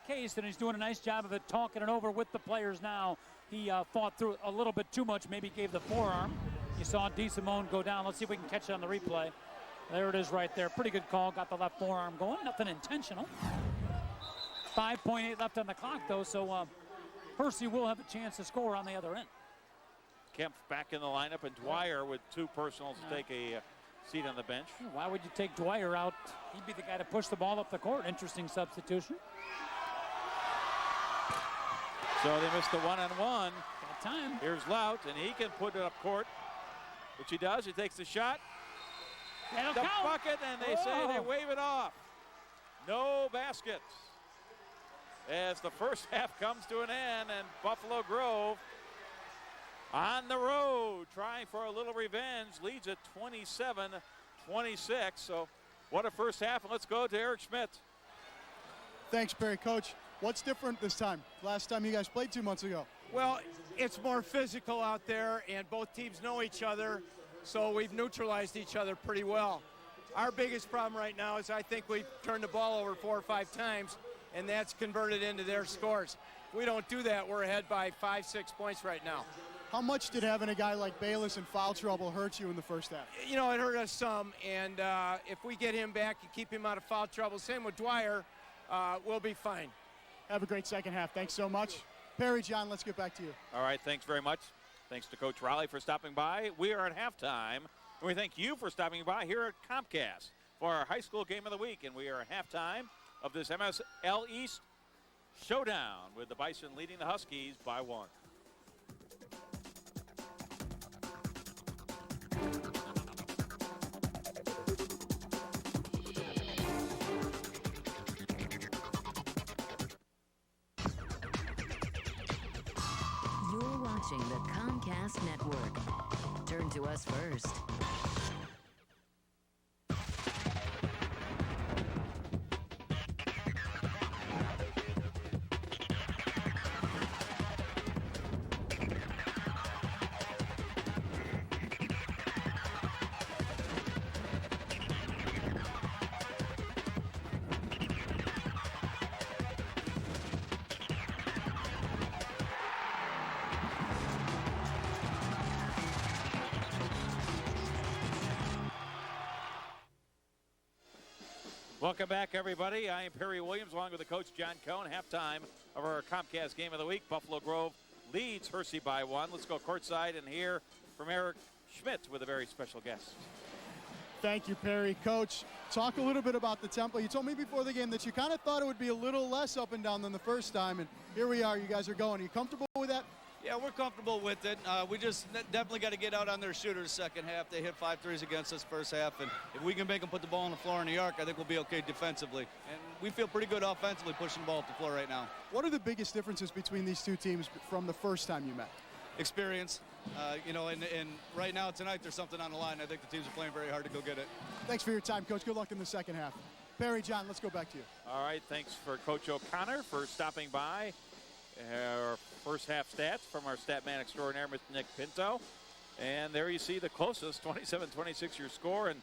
case, and he's doing a nice job of it, talking it over with the players now. He fought through a little bit too much, maybe gave the forearm. You saw DeSimone go down. Let's see if we can catch it on the replay. There it is right there. Pretty good call. Got the left forearm going. Nothing intentional. 5.8 left on the clock, though, so Hersey will have a chance to score on the other end. Kemp back in the lineup, and Dwyer with 2 personals to take a seat on the bench. Why would you take Dwyer out? He'd be the guy to push the ball up the court. Interesting substitution. So they missed the one-on-one. Got time. Here's Lout, and he can put it up court, which he does. He takes the shot. That'll The count. bucket, and they say they wave it off. No baskets. As the first half comes to an end, and Buffalo Grove on the road trying for a little revenge, leads at 27-26. So what a first half, and let's go to Eric Schmidt. Thanks, Barry. Coach, what's different this time? Last time you guys played 2 months ago. Well, it's more physical out there, and both teams know each other, so we've neutralized each other pretty well. Our biggest problem right now is I think we've turned the ball over 4 or 5 times, and that's converted into their scores. If we don't do that, we're ahead by 5-6 points right now. How much did having a guy like Bayless in foul trouble hurt you in the first half? You know, it hurt us some, and if we get him back and keep him out of foul trouble, same with Dwyer, we'll be fine. Have a great second half. Thanks so much. Perry, John, let's get back to you. All right, thanks very much. Thanks to Coach Raleigh for stopping by. We are at halftime, and we thank you for stopping by here at Comcast for our high school game of the week. And we are at halftime of this MSL East showdown with the Bison leading the Huskies by 1. You're watching the Comcast Network. Turn to us first. Welcome back, everybody. I am Perry Williams, along with the coach, John Cohn. Halftime of our Comcast Game of the Week. Buffalo Grove leads Hersey by 1. Let's go courtside and hear from Eric Schmidt with a very special guest. Thank you, Perry. Coach, talk a little bit about the tempo. You told me before the game that you kind of thought it would be a little less up and down than the first time, and here we are. You guys are going. Are you comfortable with that? Yeah, we're comfortable with it. We just definitely got to get out on their shooters second half. They hit 5 threes against us first half, and if we can make them put the ball on the floor in the arc, I think we'll be okay defensively. And we feel pretty good offensively pushing the ball up the floor right now. What are the biggest differences between these two teams from the first time you met? Experience. And right now, tonight, there's something on the line. I think the teams are playing very hard to go get it. Thanks for your time, Coach. Good luck in the second half. Perry, John, let's go back to you. All right, thanks for Coach O'Connor for stopping by. Our first half stats from our stat man extraordinaire, Mr. Nick Pinto. And there you see the closest, 27-26 your score. And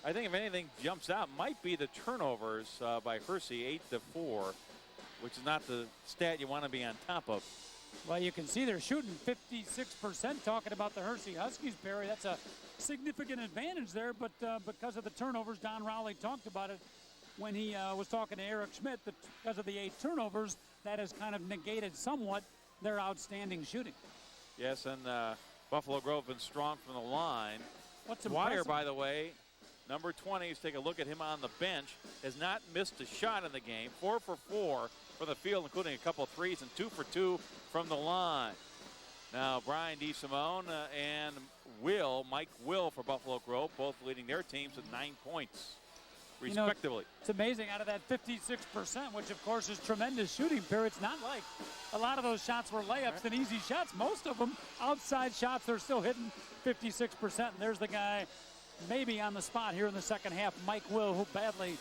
I think if anything jumps out, might be the turnovers by Hersey, 8-4, which is not the stat you want to be on top of. Well, you can see they're shooting 56%. Talking about the Hersey Huskies, Perry, that's a significant advantage there. But because of the turnovers, Don Rowley talked about it when he was talking to Eric Schmidt, that because of the 8 turnovers, that has kind of negated somewhat their outstanding shooting. Yes, and Buffalo Grove been strong from the line. What's Dwyer, impressive, by the way, number 20, let's take a look at him on the bench, has not missed a shot in the game. 4 for 4 from the field, including a couple threes, and 2 for 2 from the line. Now, Brian DeSimone and Mike Will for Buffalo Grove, both leading their teams with 9 points, respectively. It's amazing, out of that 56%, which of course is tremendous shooting, Perry. It's not like a lot of those shots were layups and easy shots. Most of them outside shots, they're still hitting 56%. And there's the guy maybe on the spot here in the second half, Mike Will, who badly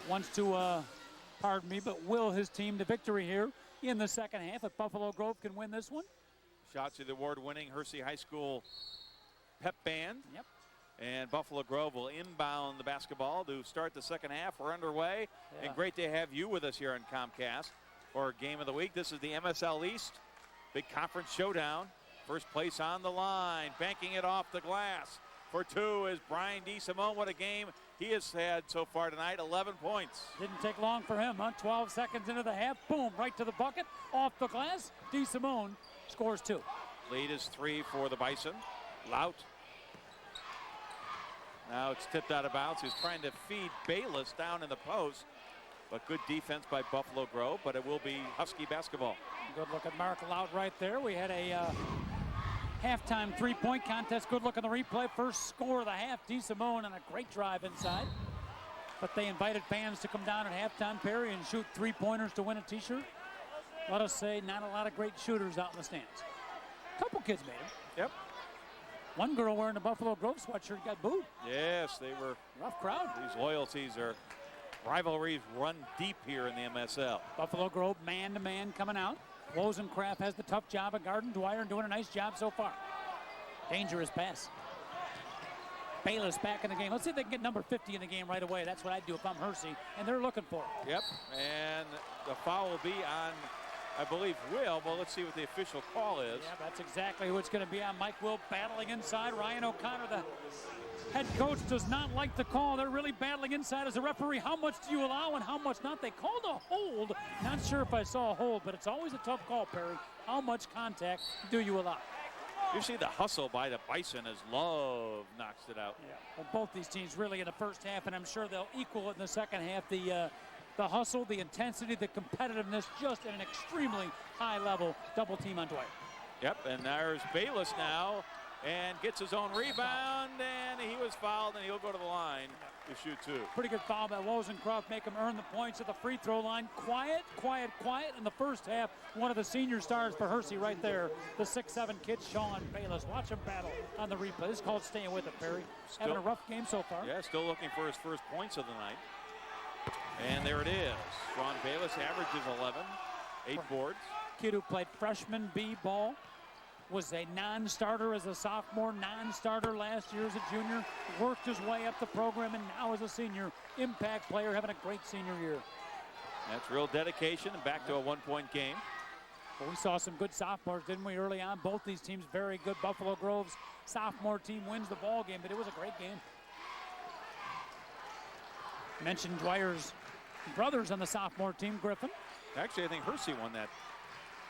wants to, pardon me, but will his team to victory here in the second half. If Buffalo Grove can win this one. Shots to the award-winning Hersey High School pep band. Yep. And Buffalo Grove will inbound the basketball to start the second half. We're underway. Yeah. And great to have you with us here on Comcast for Game of the Week. This is the MSL East Big Conference Showdown. First place on the line, banking it off the glass. For 2 is Brian DeSimone. What a game he has had so far tonight, 11 points. Didn't take long for him, huh? 12 seconds into the half, boom, right to the bucket, off the glass. DeSimone scores 2. Lead is 3 for the Bison. Lout. Now it's tipped out of bounds. He's trying to feed Bayless down in the post, but good defense by Buffalo Grove, but it will be Husky basketball. Good look at Mark Lout right there. We had a halftime three-point contest. Good look at the replay. First score of the half, DeSimone on a great drive inside. But they invited fans to come down at halftime, Perry, and shoot three-pointers to win a T-shirt. Let us say, not a lot of great shooters out in the stands. A couple kids made it. Yep. One girl wearing a Buffalo Grove sweatshirt got booed. Yes, they were. Rough crowd. These loyalties are, rivalries run deep here in the MSL. Buffalo Grove man-to-man coming out. Wozencraft has the tough job of guarding Dwyer and doing a nice job so far. Dangerous pass. Bayless back in the game. Let's see if they can get number 50 in the game right away. That's what I'd do if I'm Hersey, and they're looking for it. Yep, and the foul will be on, I believe, Will, but let's see what the official call is. Yeah, that's exactly who it's going to be on. Mike Will battling inside. Ryan O'Connor, the head coach, does not like the call. They're really battling inside as a referee. How much do you allow and how much not? They called a hold. Not sure if I saw a hold, but it's always a tough call, Perry. How much contact do you allow? You see the hustle by the Bison as Love knocks it out. Yeah, well, both these teams really in the first half, and I'm sure they'll equal it in the second half. The hustle, the intensity, the competitiveness, just at an extremely high level. Double team on Dwyer. Yep, and there's Bayless now, and gets his own rebound, and he was fouled, and he'll go to the line to shoot 2. Pretty good foul by Wozencraft, make him earn the points at the free throw line. Quiet in the first half. One of the senior stars for Hersey right there, the 6'7" kid, Sean Bayless. Watch him battle on the replay. This is called staying with it, Perry. Having a rough game so far. Yeah, still looking for his first points of the night. And there it is. Sean Bayless averages 11, 8 boards. Kid who played freshman B ball, was a non-starter as a sophomore, non-starter last year as a junior, worked his way up the program, and now as a senior, impact player, having a great senior year. That's real dedication and back to a one-point game. Well, we saw some good sophomores, didn't we, early on? Both these teams very good. Buffalo Grove's sophomore team wins the ball game, but it was a great game. Mentioned Dwyer's brothers on the sophomore team, Griffin. Actually, I think Hersey won that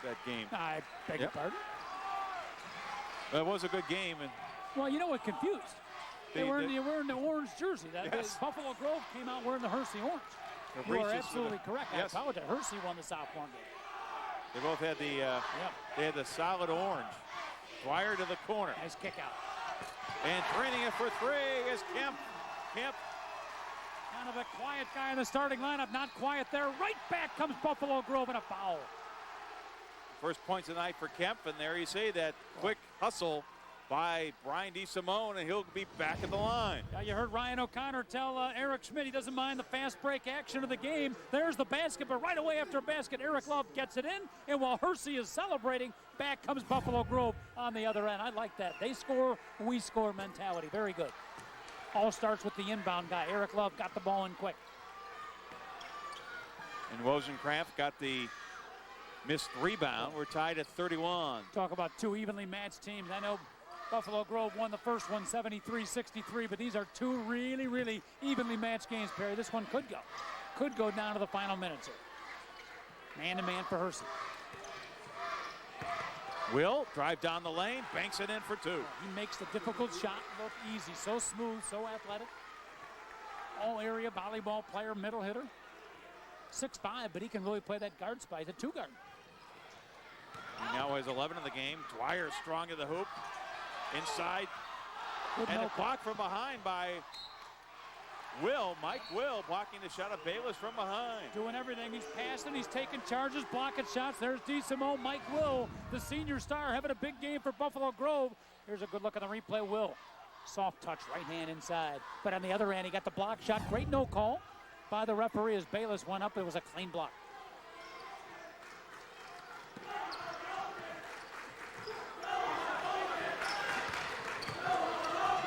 that game. I beg your pardon? It was a good game. And Well, you know what confused? They were in the orange jersey. Yes. Buffalo Grove came out wearing the Hersey orange. You are absolutely correct. Yes. I apologize. Hersey won the sophomore game. They both had they had the solid orange. Dwyer to the corner. Nice kick out. And training it for three is Kemp. Kemp. Kind of a quiet guy in the starting lineup. Not quiet there. Right back comes Buffalo Grove and a foul. First points of the night for Kemp, and there you see that quick hustle by Brian DeSimone, and he'll be back at the line. Yeah, you heard Ryan O'Connor tell Eric Schmidt he doesn't mind the fast break action of the game. There's the basket, but right away after a basket, Eric Love gets it in, and while Hersey is celebrating, back comes Buffalo Grove on the other end. I like that. They score, we score mentality. Very good. All starts with the inbound guy. Eric Love got the ball in quick. And Wozencraft got the missed rebound. We're tied at 31. Talk about two evenly matched teams. I know Buffalo Grove won the first one 73-63, but these are two really, really evenly matched games, Perry. This one could go down to the final minutes here. Man-to-man for Hersey. Will drive down the lane, banks it in for two. He makes the difficult shot look easy. So smooth, so athletic. All-area volleyball player, middle hitter. 6'5", but he can really play that guard spot. He's a two-guard. He now has 11 in the game. Dwyer strong to the hoop. Inside. And a block from behind by Will. Mike Will blocking the shot of Bayless from behind. Doing everything. He's passing. He's taking charges, blocking shots. There's DeSimone. Mike Will, the senior star, having a big game for Buffalo Grove. Here's a good look at the replay. Will. Soft touch, right hand inside. But on the other hand, he got the block shot. Great no call by the referee as Bayless went up. It was a clean block.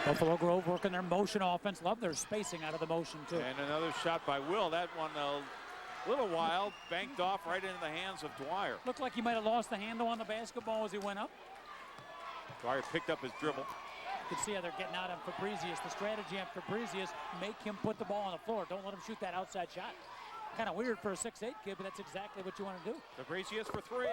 Buffalo Grove working their motion offense. Love their spacing out of the motion, too. And another shot by Will. That one a little wild. Banked off right into the hands of Dwyer. Looked like he might have lost the handle on the basketball as he went up. Dwyer picked up his dribble. You can see how they're getting out on Fabrizius. The strategy on Fabrizius, make him put the ball on the floor. Don't let him shoot that outside shot. Kind of weird for a 6'8" kid, but that's exactly what you want to do. Fabrizius for three.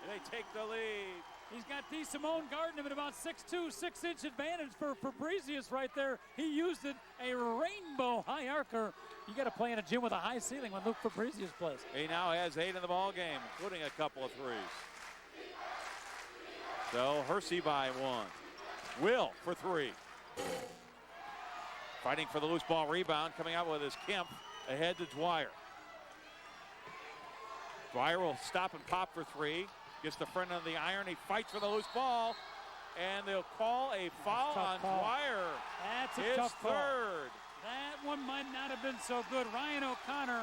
They take the lead. He's got DeSimone guarding him at about 6'2", 6-inch advantage for Fabrizius right there. He used it, a rainbow high arcer. You got to play in a gym with a high ceiling when Luke Fabrizius plays. He now has 8 in the ball game, including a couple of threes. So Hersey by 1. Will for 3. Fighting for the loose ball rebound, coming out with his Kemp ahead to Dwyer. Dwyer will stop and pop for 3. Gets the front of the iron. He fights for the loose ball. And they'll call a foul on Dwyer. That's a his tough call. third. That one might not have been so good. Ryan O'Connor,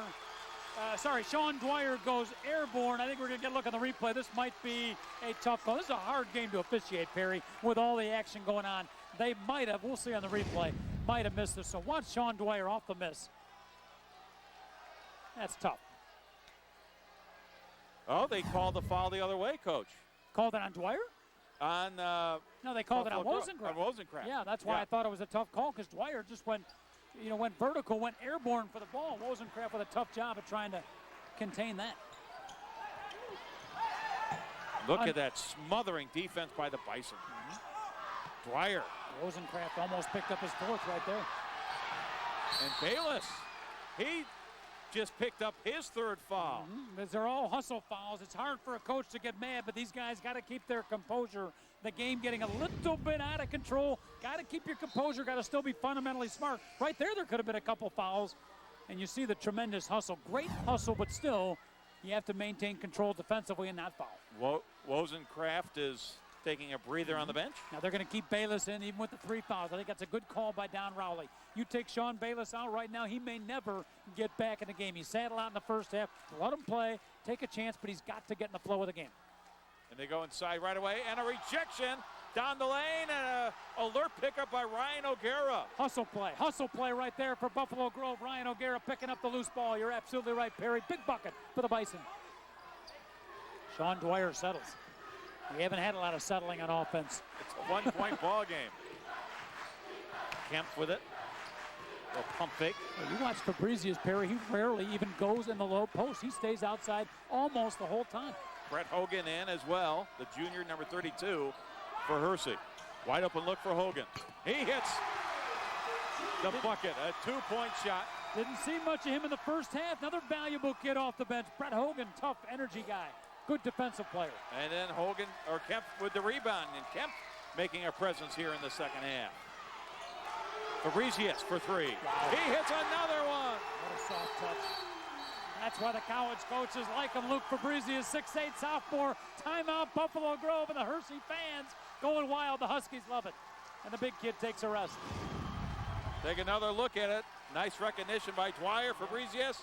Sean Dwyer goes airborne. I think we're going to get a look at the replay. This might be a tough call. This is a hard game to officiate, Perry, with all the action going on. They might have, we'll see on the replay, might have missed this. So watch Sean Dwyer off the miss. That's tough. Oh, they called the foul the other way, Coach. Called it on Dwyer? On no, they called it on Wozencraft. Yeah, that's why I thought it was a tough call, because Dwyer just went vertical, went airborne for the ball. Wozencraft with a tough job of trying to contain that. Look at that smothering defense by the Bison. Dwyer. Wozencraft almost picked up his fourth right there. And Bayless, he just picked up his third foul. They're all hustle fouls. It's hard for a coach to get mad, but these guys got to keep their composure. The game getting a little bit out of control. Got to keep your composure. Got to still be fundamentally smart. Right there could have been a couple fouls. And you see the tremendous hustle. Great hustle, but still, you have to maintain control defensively and not foul. Wozencraft is taking a breather on the bench. Now they're going to keep Bayless in even with the 3 fouls. I think that's a good call by Don Rowley. You take Sean Bayless out right now, he may never get back in the game. He sat out in the first half. Let him play, take a chance, but he's got to get in the flow of the game. And they go inside right away, and a rejection down the lane, and a alert pickup by Ryan O'Gara. Hustle play right there for Buffalo Grove. Ryan O'Gara picking up the loose ball. You're absolutely right, Perry. Big bucket for the Bison. Sean Dwyer settles. We haven't had a lot of settling on offense. It's a 1-point ball game. Kemp with it. Little pump fake. Well, you watch Fabrizius, Perry. He rarely even goes in the low post. He stays outside almost the whole time. Brett Hogan in as well, the junior, number 32 for Hersey. Wide open look for Hogan. He hits the bucket, a two-point shot. Didn't see much of him in the first half. Another valuable kid off the bench. Brett Hogan, tough energy guy. Good defensive player. And then Kemp with the rebound, and Kemp making a presence here in the second half. Fabrizius for three. Wow. He hits another one. What a soft touch. That's why the college coaches like him. Luke Fabrizius, 6'8", sophomore. Timeout, Buffalo Grove, and the Hersey fans going wild. The Huskies love it. And the big kid takes a rest. Take another look at it. Nice recognition by Dwyer. Fabrizius,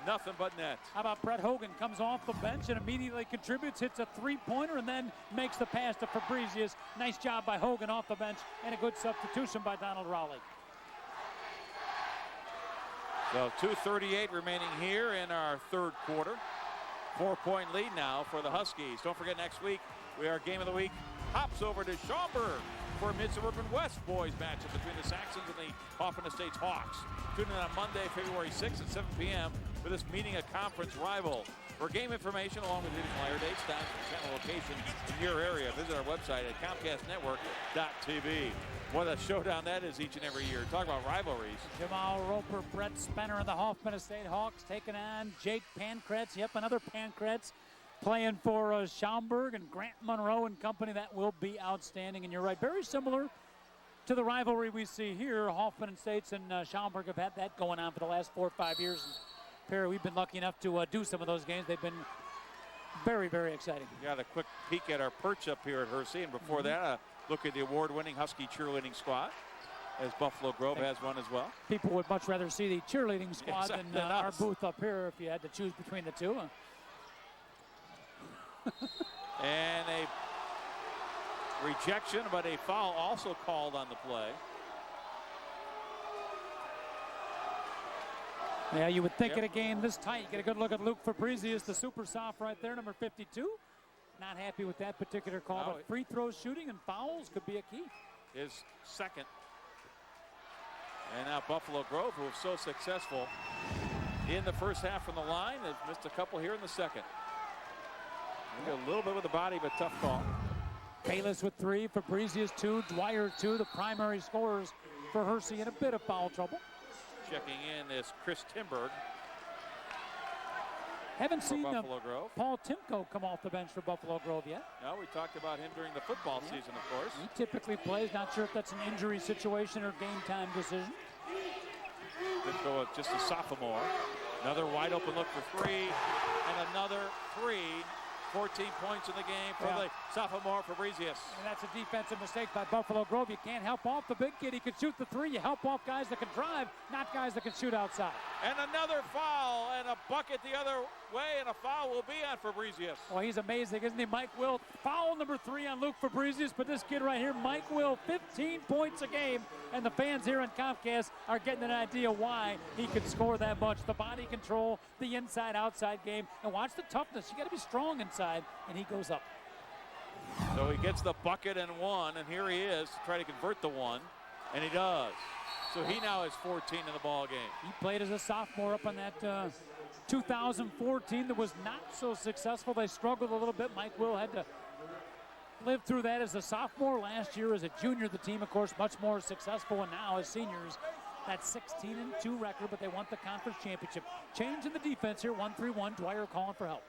nothing but net. How about Brett Hogan comes off the bench and immediately contributes, hits a three-pointer, and then makes the pass to Fabrizius. Nice job by Hogan off the bench, and a good substitution by Donald Rowley. So 2:38 remaining here in our third quarter. 4-point lead now for the Huskies. Don't forget, next week we are Game of the Week. Hops over to Schaumburg for a Mid-Suburban West boys matchup between the Saxons and the Hoffman Estates Hawks. Tune in on Monday, February 6th at 7 p.m. for this meeting a conference rival. For game information, along with additional air dates, times, and channel locations in your area, visit our website at ComcastNetwork.tv. What a showdown that is each and every year. Talk about rivalries. Jamal Roper, Brett Spenner, and the Hoffman Estate Hawks taking on Jake Pankratz. Yep, another Pankratz playing for Schaumburg and Grant Monroe and company. That will be outstanding. And you're right, very similar to the rivalry we see here. Hoffman Estates and Schaumburg have had that going on for the last 4 or 5 years. And Perry, we've been lucky enough to do some of those games. They've been very, very exciting. Got a quick peek at our perch up here at Hersey, and before that, look at the award-winning Husky cheerleading squad, as Buffalo Grove has one as well. People would much rather see the cheerleading squad than our us. booth up here if you had to choose between the two. And a rejection, but a foul also called on the play. Yeah, you would think at a game this tight, you get a good look at Luke Fabrizius, the super soft right there, number 52. Not happy with that particular call, but free throws, shooting, and fouls could be a key. His second. And now Buffalo Grove, who was so successful in the first half from the line, has missed a couple here in the second. Maybe a little bit with the body, but tough call. Bayless with 3, Fabrizius 2, Dwyer 2, the primary scorers for Hersey in a bit of foul trouble. Checking in is Chris Timberg. Haven't seen Buffalo Grove. Paul Timko come off the bench for Buffalo Grove yet. No, we talked about him during the football season, of course. He typically plays. Not sure if that's an injury situation or game time decision. Timko, just a sophomore. Another wide open look for 3, and another 3. 14 points in the game for the sophomore Fabrizius. And that's a defensive mistake by Buffalo Grove. You can't help off the big kid. He can shoot the 3. You help off guys that can drive, not guys that can shoot outside. And another foul and a bucket the other way, and a foul will be on Fabrizius. Well, he's amazing, isn't he? Mike Will, foul number 3 on Luke Fabrizius, but this kid right here, Mike Will, 15 points a game, and the fans here on Comcast are getting an idea why he could score that much. The body control, the inside-outside game, and watch the toughness. You got to be strong inside, and he goes up. So he gets the bucket and 1, and here he is to try to convert the 1, and he does. So he now has 14 in the ball game. He played as a sophomore up on that 2014 that was not so successful. They struggled a little bit. Mike Will had to live through that as a sophomore. Last year as a junior, the team, of course, much more successful, and now as seniors, that 16-2 record, but they want the conference championship. Change in the defense here, 1-3-1. Dwyer calling for help.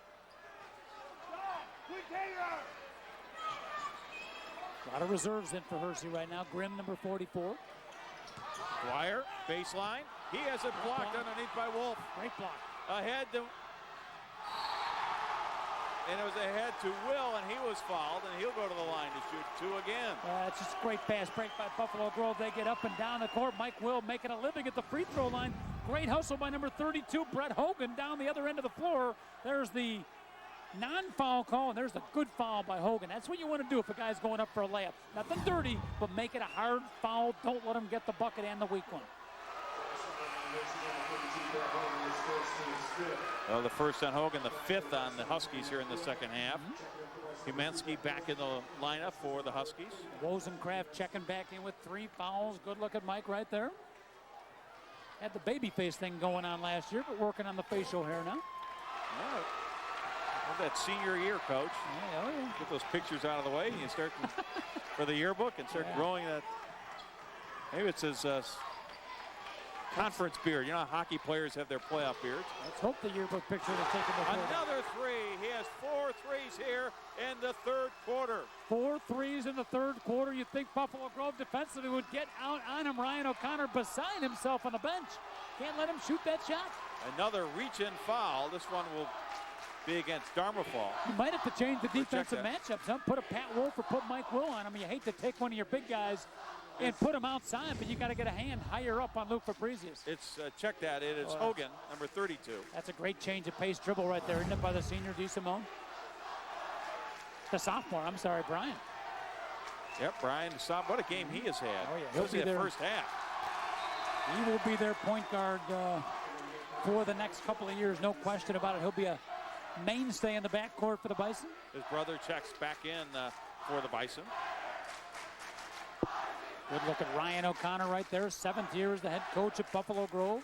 A lot of reserves in for Hersey right now. Grimm, number 44. Dwyer, baseline. He has it blocked underneath by Wolf. Great block. Ahead to, and it was ahead to Will, and he was fouled, and he'll go to the line to shoot 2 again. It's just a great fast break by Buffalo Grove. They get up and down the court. Mike Will making a living at the free throw line. Great hustle by number 32, Brett Hogan, down the other end of the floor. There's the non-foul call, and there's the good foul by Hogan. That's what you want to do if a guy's going up for a layup. Nothing dirty, but make it a hard foul. Don't let him get the bucket and the weak one. Well, the first on Hogan, the 5th on the Huskies here in the second half. Humansky back in the lineup for the Huskies. Wozencraft checking back in with 3 fouls. Good look at Mike right there. Had the baby face thing going on last year, but working on the facial hair now. Yeah. Well, that senior year, Coach. Yeah, oh yeah. Get those pictures out of the way and you start for the yearbook and start growing that. Maybe it's his conference beard. You know how hockey players have their playoff beards. Let's hope the yearbook picture was taken before. Another three. He has 4 threes here in the third quarter. 4 threes in the third quarter. You'd think Buffalo Grove defensively would get out on him. Ryan O'Connor beside himself on the bench. Can't let him shoot that shot. Another reach-in foul. This one will be against Darmafall. You might have to change the defensive matchups. Huh? Put a Pat Wolf or put Mike Will on him. You hate to take one of your big guys and put him outside, but you got to get a hand higher up on Luke Fabrizius. It's check that. It is Hogan, number 32. That's a great change of pace dribble right there, isn't it, by the senior DeSimone? The sophomore, I'm sorry, Brian. Yep, Brian, what a game he has had. Oh, yeah. He'll be the first half. He will be their point guard for the next couple of years, no question about it. He'll be a mainstay in the backcourt for the Bison. His brother checks back in for the Bison. Good look at Ryan O'Connor right there. 7th year as the head coach at Buffalo Grove.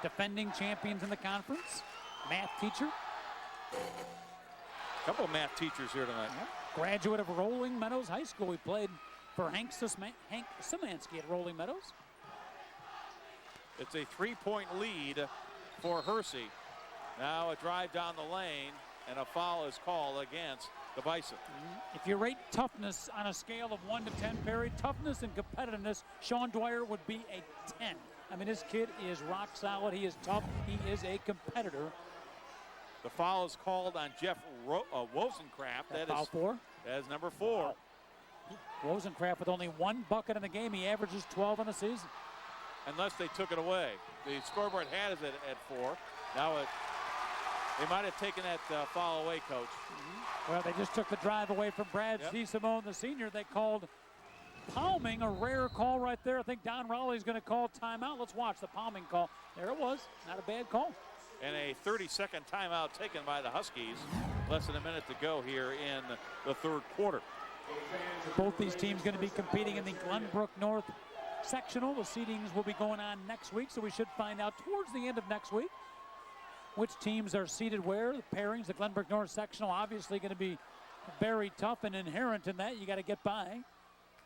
Defending champions in the conference. Math teacher. A couple of math teachers here tonight. Yep. Graduate of Rolling Meadows High School. He played for Hank Szymanski at Rolling Meadows. It's a 3-point lead for Hersey. Now a drive down the lane, and a foul is called against the Bison. If you rate toughness on a scale of 1 to 10, Perry, toughness and competitiveness, Sean Dwyer would be a 10. I mean, this kid is rock solid. He is tough. He is a competitor. The foul is called on Jeff Wozencraft. That foul is 4. That is number 4. Wozencraft with only 1 bucket in the game. He averages 12 in the season. Unless they took it away. The scoreboard had it at 4. Now they might have taken that foul away, Coach. Well, they just took the drive away from Brad DeSimone, the senior. They called palming, a rare call right there. I think Don Rowley's going to call timeout. Let's watch the palming call. There it was. Not a bad call. And a 30-second timeout taken by the Huskies. Less than a minute to go here in the third quarter. Both these teams going to be competing in the Glenbrook North sectional. The seedings will be going on next week, so we should find out towards the end of next week which teams are seated where. The pairings, the Glenbrook North sectional, obviously going to be very tough, and inherent in that, you got to get by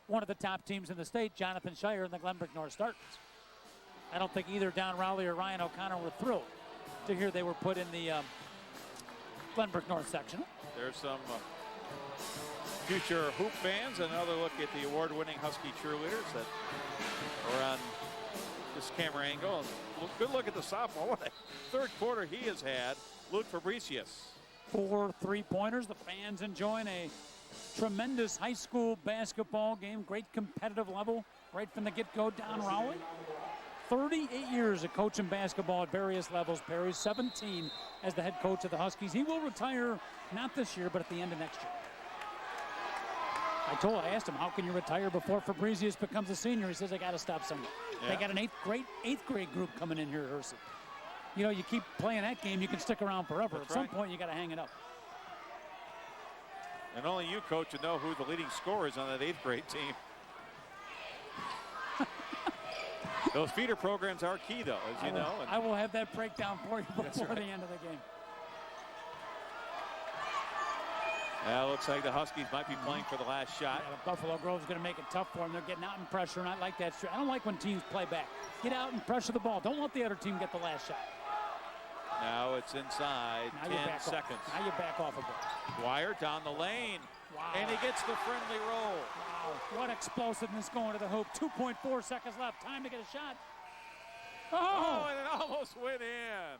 one of the top teams in the state, Jonathan Shire, and the Glenbrook North Spartans. I don't think either Don Rowley or Ryan O'Connor were thrilled to hear they were put in the Glenbrook North sectional. There's some future hoop fans. Another look at the award-winning Husky cheerleaders that are on this camera angle. Good look at the sophomore. What a third quarter he has had. Luke Fabricius. 4 3-pointers. The fans enjoying a tremendous high school basketball game. Great competitive level right from the get-go. Don Rowley, 38 years of coaching basketball at various levels. Perry, 17 as the head coach of the Huskies. He will retire not this year, but at the end of next year. I asked him, how can you retire before Fabricius becomes a senior? He says, I got to stop somewhere. Yeah. They got an eighth grade group coming in here at Hersey. You know, you keep playing that game, you can stick around forever. At some point, you got to hang it up. And only you, Coach, would know who the leading scorer is on that 8th grade team. Those feeder programs are key, though, as you know. I will have that breakdown for you before the end of the game. Now, looks like the Huskies might be playing for the last shot. Yeah, Buffalo Grove's going to make it tough for them. They're getting out in pressure, and I like that. I don't like when teams play back. Get out and pressure the ball. Don't let the other team get the last shot. Now it's inside. Now 10 seconds. Now you back off a bit. Dwyer down the lane. Wow. And he gets the friendly roll. Wow. What explosiveness going to the hoop. 2.4 seconds left. Time to get a shot. Oh, and it almost went in.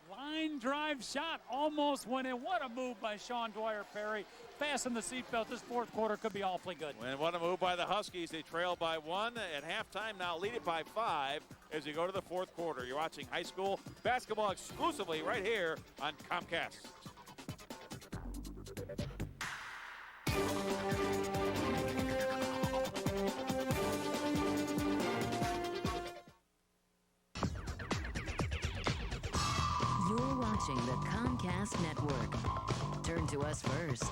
Line drive shot almost went in. What a move by Sean Dwyer, Perry. Fasten the seatbelt. This fourth quarter could be awfully good. And what a move by the Huskies. They trail by 1 at halftime. Now lead it by 5 as you go to the fourth quarter. You're watching high school basketball exclusively right here on Comcast. You're watching the Comcast Network. Turn to us first.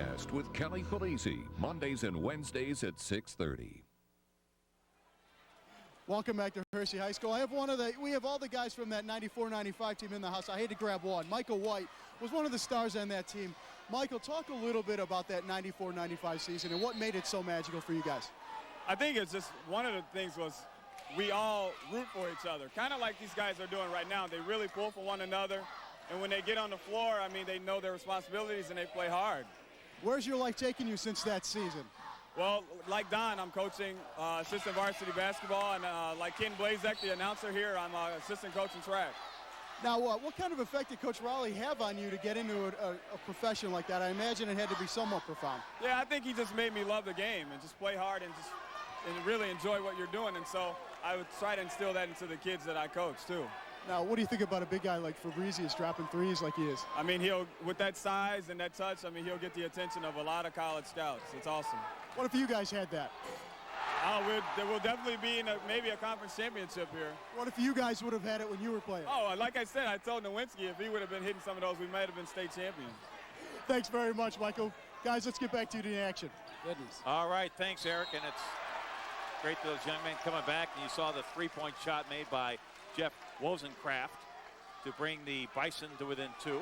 Comcast with Kelly Felici, Mondays and Wednesdays at 6:30. Welcome back to Hersey High School. We have all the guys from that 94-95 team in the house. I hate to grab one. Michael White was one of the stars on that team. Michael, talk a little bit about that 94-95 season and what made it so magical for you guys. I think it's just one of the things was we all root for each other, kind of like these guys are doing right now. They really pull for one another, and when they get on the floor, I mean, they know their responsibilities and they play hard. Where's your life taking you since that season? Well, like Don, I'm coaching assistant varsity basketball, and like Ken Blazek, the announcer here, I'm assistant coach in track. Now, what kind of effect did Coach Raleigh have on you to get into a profession like that? I imagine it had to be somewhat profound. Yeah, I think he just made me love the game and just play hard and really enjoy what you're doing, and so I would try to instill that into the kids that I coach, too. Now, what do you think about a big guy like Fabrizius dropping threes like he is? I mean, with that size and that touch, I mean, he'll get the attention of a lot of college scouts. It's awesome. What if you guys had that? There will definitely be maybe a conference championship here. What if you guys would have had it when you were playing? Oh, like I said, I told Nowinski if he would have been hitting some of those, we might have been state champions. Thanks very much, Michael. Guys, let's get back to the action. Goodness. All right, thanks, Eric. And it's great for those young men coming back. And you saw the three-point shot made by Jeff Wozencraft to bring the Bison to within 2.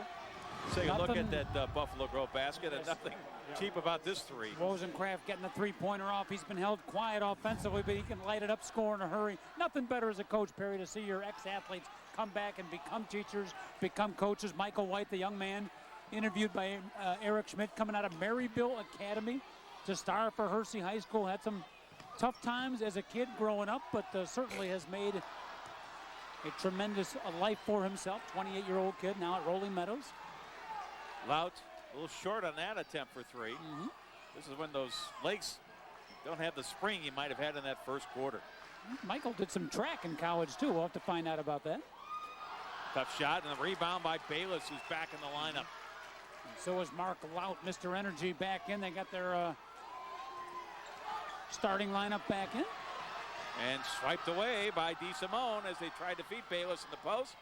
Take a look at that Buffalo Grove basket, and nothing cheap about this three. Wozencraft getting the three-pointer off. He's been held quiet offensively, but he can light it up, score in a hurry. Nothing better as a coach, Perry, to see your ex-athletes come back and become teachers, become coaches. Michael White, the young man, interviewed by Eric Schmidt, coming out of Maryville Academy to star for Hersey High School. Had some tough times as a kid growing up, but certainly has made a tremendous life for himself. 28-year-old kid now at Rolling Meadows. Lout a little short on that attempt for three. This is when those legs don't have the spring he might have had in that first quarter. Michael did some track in college, too. We'll have to find out about that. Tough shot, and the rebound by Bayless, who's back in the lineup. And so is Mark Lout, Mr. Energy, back in. They got their starting lineup back in. And swiped away by DeSimone as they tried to feed Bayless in the post.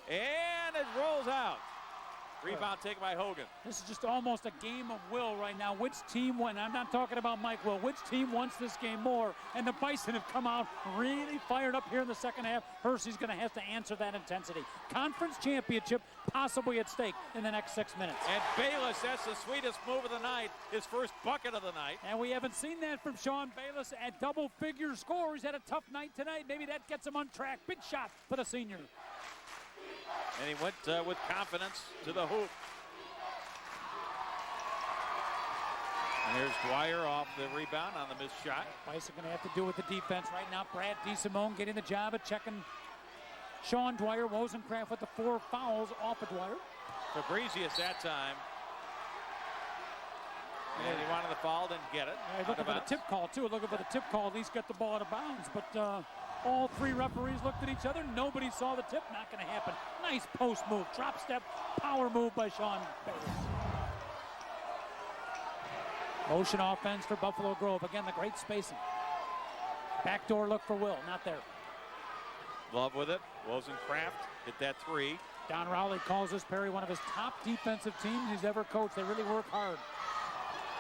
And it rolls out. Rebound taken by Hogan. This is just almost a game of will right now. Which team won? I'm not talking about Mike Will. Which team wants this game more? And the Bison have come out really fired up here in the second half. Hersey's going to have to answer that intensity. Conference championship possibly at stake in the next 6 minutes. And Bayless, that's the sweetest move of the night. His first bucket of the night. And we haven't seen that from Sean Bayless at double-figure score. He's had a tough night tonight. Maybe that gets him on track. Big shot for the senior. And he went with confidence to the hoop. And here's Dwyer off the rebound on the missed shot. Bison going to have to do with the defense right now. Brad DeSimone getting the job of checking Sean Dwyer. Wozencraft with the 4 fouls off of Dwyer. Fabrizius that time. And he wanted the foul, didn't get it. Looking for the tip call, too. Looking for the tip call, at least get the ball out of bounds. But all 3 referees looked at each other. Nobody saw the tip. Not going to happen. Nice post move. Drop step, power move by Sean Bayless. Motion offense for Buffalo Grove. Again, the great spacing. Backdoor look for Will. Not there. Love with it. Wozencraft hit that 3. Don Rowley calls this, Perry, one of his top defensive teams he's ever coached. They really work hard.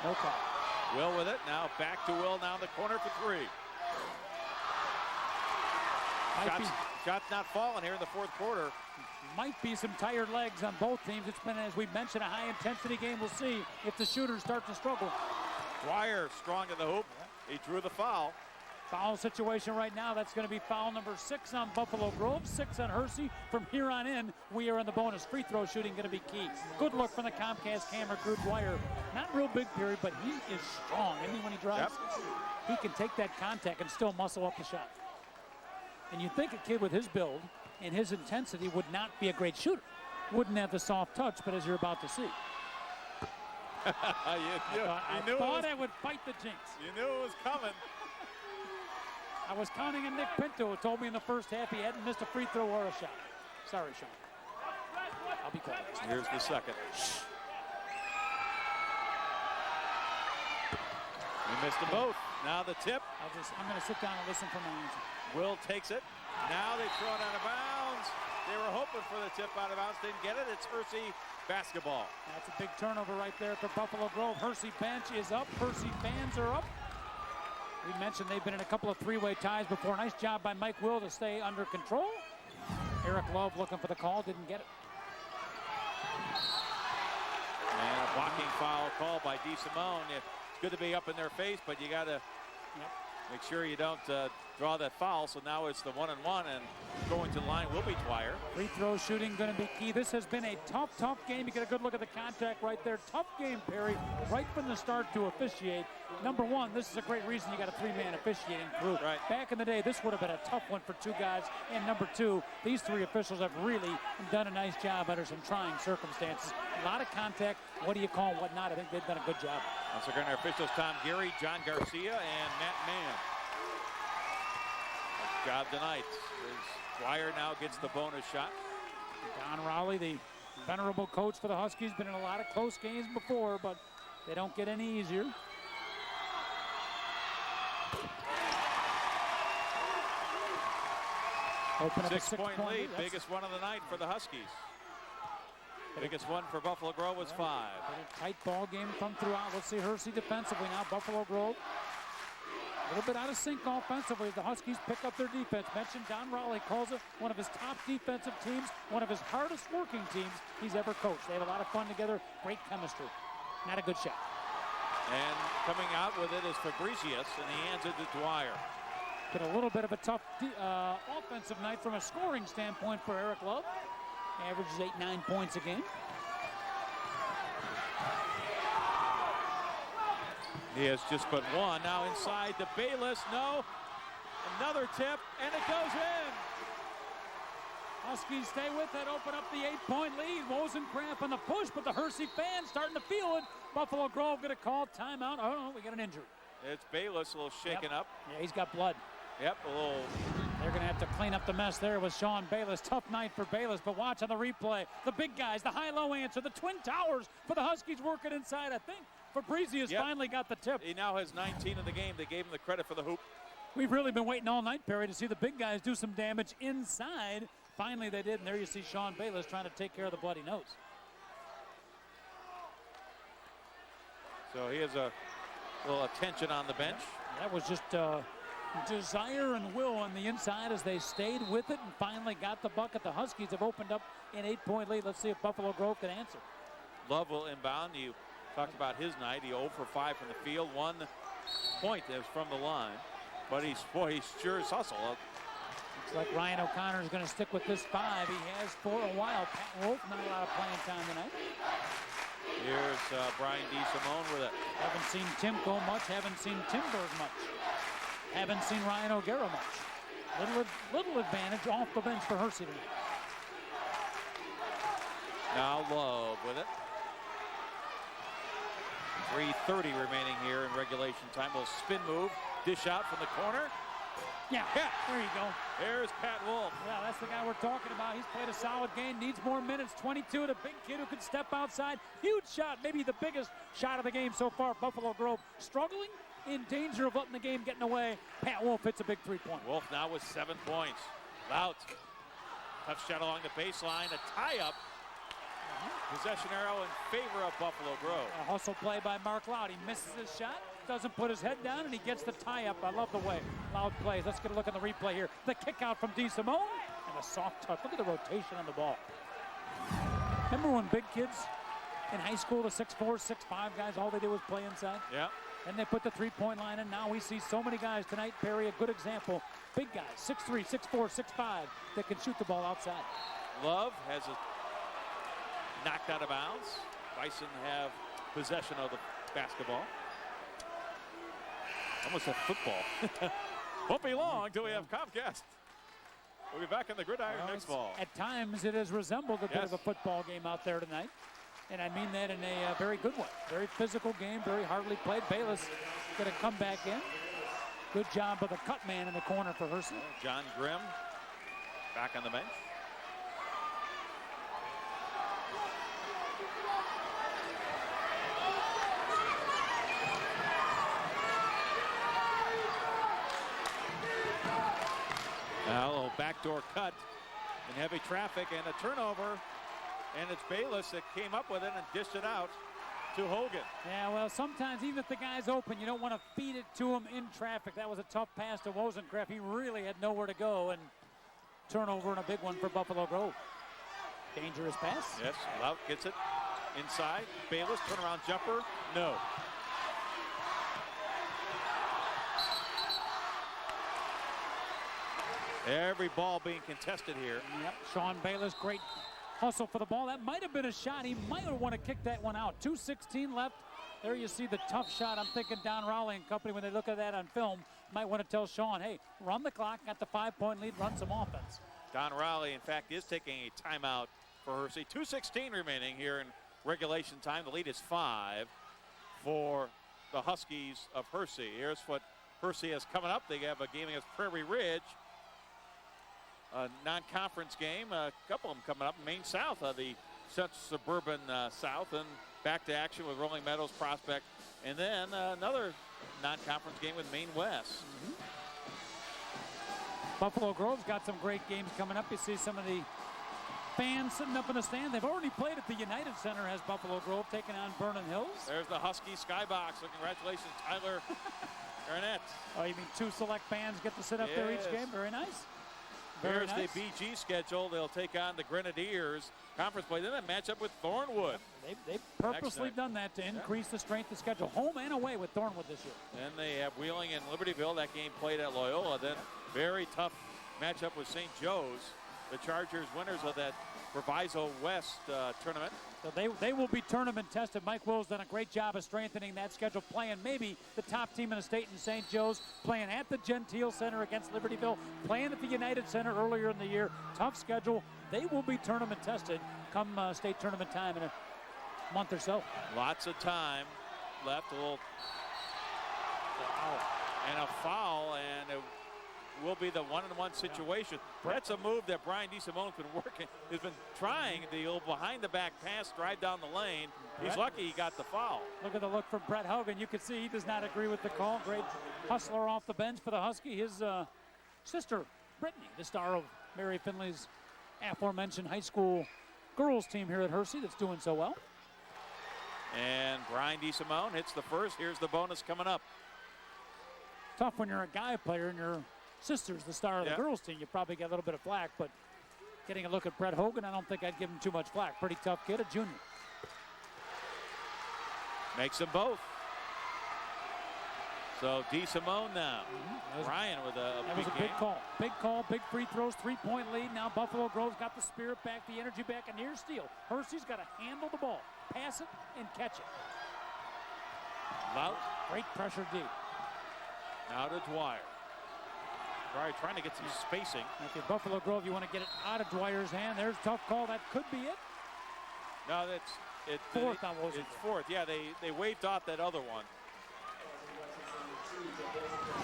No call. Will with it. Now back to Will. Now in the corner for 3. Shots not falling here in the fourth quarter. Might be some tired legs on both teams. It's been, as we mentioned, a high-intensity game. We'll see if the shooters start to struggle. Dwyer strong in the hoop. He drew the foul. Foul situation right now. That's going to be foul number 6 on Buffalo Grove, 6 on Hersey. From here on in, we are in the bonus. Free throw shooting going to be key. Good look from the Comcast camera crew. Dwyer, not real big period, but he is strong. And when he drives, he can take that contact and still muscle up the shot. And you'd think a kid with his build and his intensity would not be a great shooter. Wouldn't have the soft touch, but as you're about to see. I thought I would fight the jinx. You knew it was coming. I was counting on Nick Pinto, who told me in the first half he hadn't missed a free throw or a shot. Sorry, Sean. I'll be quiet. Here's the second. We missed them both. Now the tip. I'm going to sit down and listen for my answer. Will takes it. Now they throw it out of bounds. They were hoping for the tip out of bounds. Didn't get it. It's Hersey basketball. That's a big turnover right there for Buffalo Grove. Hersey bench is up. Hersey fans are up. We mentioned they've been in a couple of three-way ties before. Nice job by Mike Will to stay under control. Eric Love looking for the call, didn't get it. And a blocking foul call by DeSimone. It's good to be up in their face, but you got to make sure you don't draw that foul. So now it's the 1-and-1, and going to the line will be Dwyer. Free throw shooting going to be key. This has been a tough game. You get a good look at the contact right there. Tough game, Perry, right from the start to officiate. Number one, this is a great reason you got a three-man officiating crew. Right. Back in the day, this would have been a tough one for two guys. And number two, these three officials have really done a nice job under some trying circumstances. A lot of contact. What do you call, what not? I think they've done a good job. Once again, our officials, Tom Geary, John Garcia, and Matt Mann. Nice job tonight. Dwyer now gets the bonus shot. Don Rowley, the venerable coach for the Huskies, been in a lot of close games before, but they don't get any easier. Open up a 6-point lead, biggest one of the night for the Huskies. Biggest one for Buffalo Grove was 5. A tight ball game come throughout. Let's see Hersey defensively now. Buffalo Grove a little bit out of sync offensively. The Huskies pick up their defense. Mentioned Don Rowley calls it one of his top defensive teams, one of his hardest working teams he's ever coached. They have a lot of fun together, great chemistry. Not a good shot. And coming out with it is Fabricius, and he hands it to Dwyer. Been a little bit of a tough offensive night from a scoring standpoint for Eric Love. Averages 8-9 points a game. He has just put one. Now inside to Bayless. No. Another tip, and it goes in. Huskies stay with it, open up the 8-point lead. Wozencraft on the push, but the Hersey fans starting to feel it. Buffalo Grove going to call timeout. Oh, no, we got an injury. It's Bayless, a little shaken up. Yeah, he's got blood. Yep, a little. They're going to have to clean up the mess there with Sean Bayless. Tough night for Bayless, but watch on the replay. The big guys, the high-low answer, the Twin Towers for the Huskies working inside. I think Fabricius finally got the tip. He now has 19 in the game. They gave him the credit for the hoop. We've really been waiting all night, Perry, to see the big guys do some damage inside. Finally they did, and there you see Sean Bayless trying to take care of the bloody nose. So he has a little attention on the bench. That was just desire and will on the inside as they stayed with it and finally got the bucket. The Huskies have opened up an 8-point lead. Let's see if Buffalo Grove can answer. Love will inbound. You talked about his night. He 0 for 5 from the field. 1 point is from the line. But he sure is hustle. Looks like Ryan O'Connor is going to stick with this 5. He has for a while. Pat Wolf, not a lot of playing time tonight. Here's Brian DeSimone with it. Haven't seen Timko much. Haven't seen Timberg much. Haven't seen Ryan O'Gara much. Little advantage off the bench for Hersey tonight. Now Love with it. 3:30 remaining here in regulation time. Little spin move. Dish out from the corner. Yeah, there you go. There's Pat Wolf. Yeah, that's the guy we're talking about. He's played a solid game, needs more minutes. 22, the big kid who can step outside. Huge shot, maybe the biggest shot of the game so far. Buffalo Grove struggling, in danger of letting the game getting away. Pat Wolf hits a big 3-point. Wolf now with 7 points. Out. Tough shot along the baseline. A tie-up. Possession arrow in favor of Buffalo Grove. A hustle play by Mark Loud. He misses his shot, doesn't put his head down, and he gets the tie-up. I love the way Loud plays. Let's get a look at the replay here. The kick out from DeSimone, and a soft touch. Look at the rotation on the ball. Remember when big kids in high school, the 6'4", 6'5" guys, all they did was play inside? Yeah. And they put the 3-point line in. Now we see so many guys tonight. Perry, a good example. Big guys, 6'3", 6'4", 6'5", that can shoot the ball outside. Love has it knocked out of bounds. Bison have possession of the basketball. Almost a football. Won't be long till we have Comcast. We'll be back in the gridiron next ball. At times it has resembled a bit of a football game out there tonight. And I mean that in a very good way. Very physical game, very hardly played. Bayless going to come back in. Good job of the cut man in the corner for Hersey. John Grimm back on the bench. Now a little backdoor cut in heavy traffic and a turnover. And it's Bayless that came up with it and dished it out to Hogan. Yeah, well, sometimes even if the guy's open, you don't want to feed it to him in traffic. That was a tough pass to Wozencraft. He really had nowhere to go, and turnover and a big one for Buffalo Grove. Dangerous pass. Yes, Lout gets it inside. Bayless, turnaround jumper, no. Every ball being contested here. Yep, Sean Bayless, great hustle for the ball. That might have been a shot. He might have want to kick that one out. 2:16 left. There you see the tough shot. I'm thinking Don Rowley and company, when they look at that on film, might want to tell Sean, hey, run the clock, got the 5-point lead, run some offense. Don Rowley, in fact, is taking a timeout for Hersey. 2:16 remaining here in regulation time. The lead is 5 for the Huskies of Hersey. Here's what Hersey has coming up. They have a game against Prairie Ridge, a non-conference game. A couple of them coming up. Maine South, the suburban South, and back to action with Rolling Meadows Prospect. And then another non-conference game with Maine West. Buffalo Grove's got some great games coming up. You see some of the fans sitting up in the stand. They've already played at the United Center, has Buffalo Grove taking on Vernon Hills. There's the Husky skybox. So congratulations, Tyler Arnett. Oh, you mean 2 select fans get to sit up there each game? Very nice. Very Here's nice. the BG schedule. They'll take on the Grenadiers conference play. Then they match up with Thornwood. They've purposely done that to increase the strength of schedule. Home and away with Thornwood this year. Then they have Wheeling and Libertyville. That game played at Loyola. Then very tough matchup with St. Joe's. The Chargers winners of that Proviso West tournament. So they will be tournament tested. Mike Will's done a great job of strengthening that schedule, playing maybe the top team in the state in St. Joe's, playing at the Gentile Center against Libertyville, playing at the United Center earlier in the year. Tough schedule. They will be tournament tested come state tournament time in a month or so. Lots of time left. A little and a foul, and it will be the 1-on-1 situation. That's a move that Brian DeSimone's been working, has been trying the old behind-the-back pass, drive down the lane. He's lucky he got the foul. Look at the look from Brett Hogan. You can see he does not agree with the call. Great hustler off the bench for the Husky. His sister, Brittany, the star of Mary Finley's aforementioned high school girls team here at Hersey that's doing so well. And Brian DeSimone hits the first. Here's the bonus coming up. Tough when you're a guy player and your sister's the star of the girls team. You probably get a little bit of flack, but getting a look at Brett Hogan, I don't think I'd give him too much flack. Pretty tough kid, a junior. Makes them both. So DeSimone now. Ryan with a that big was a big call. Big call, big free throws, 3-point lead. Now Buffalo Grove's got the spirit back, the energy back, and here's steal. Hersey's got to handle the ball, pass it, and catch it. Lout. Great pressure deep. Now to Dwyer. Dwyer trying to get some spacing. If you're Buffalo Grove, you want to get it out of Dwyer's hand. There's a tough call. That could be it. No, that's it. Fourth on Wozencraft. It's fourth. Yeah, they waved off that other one.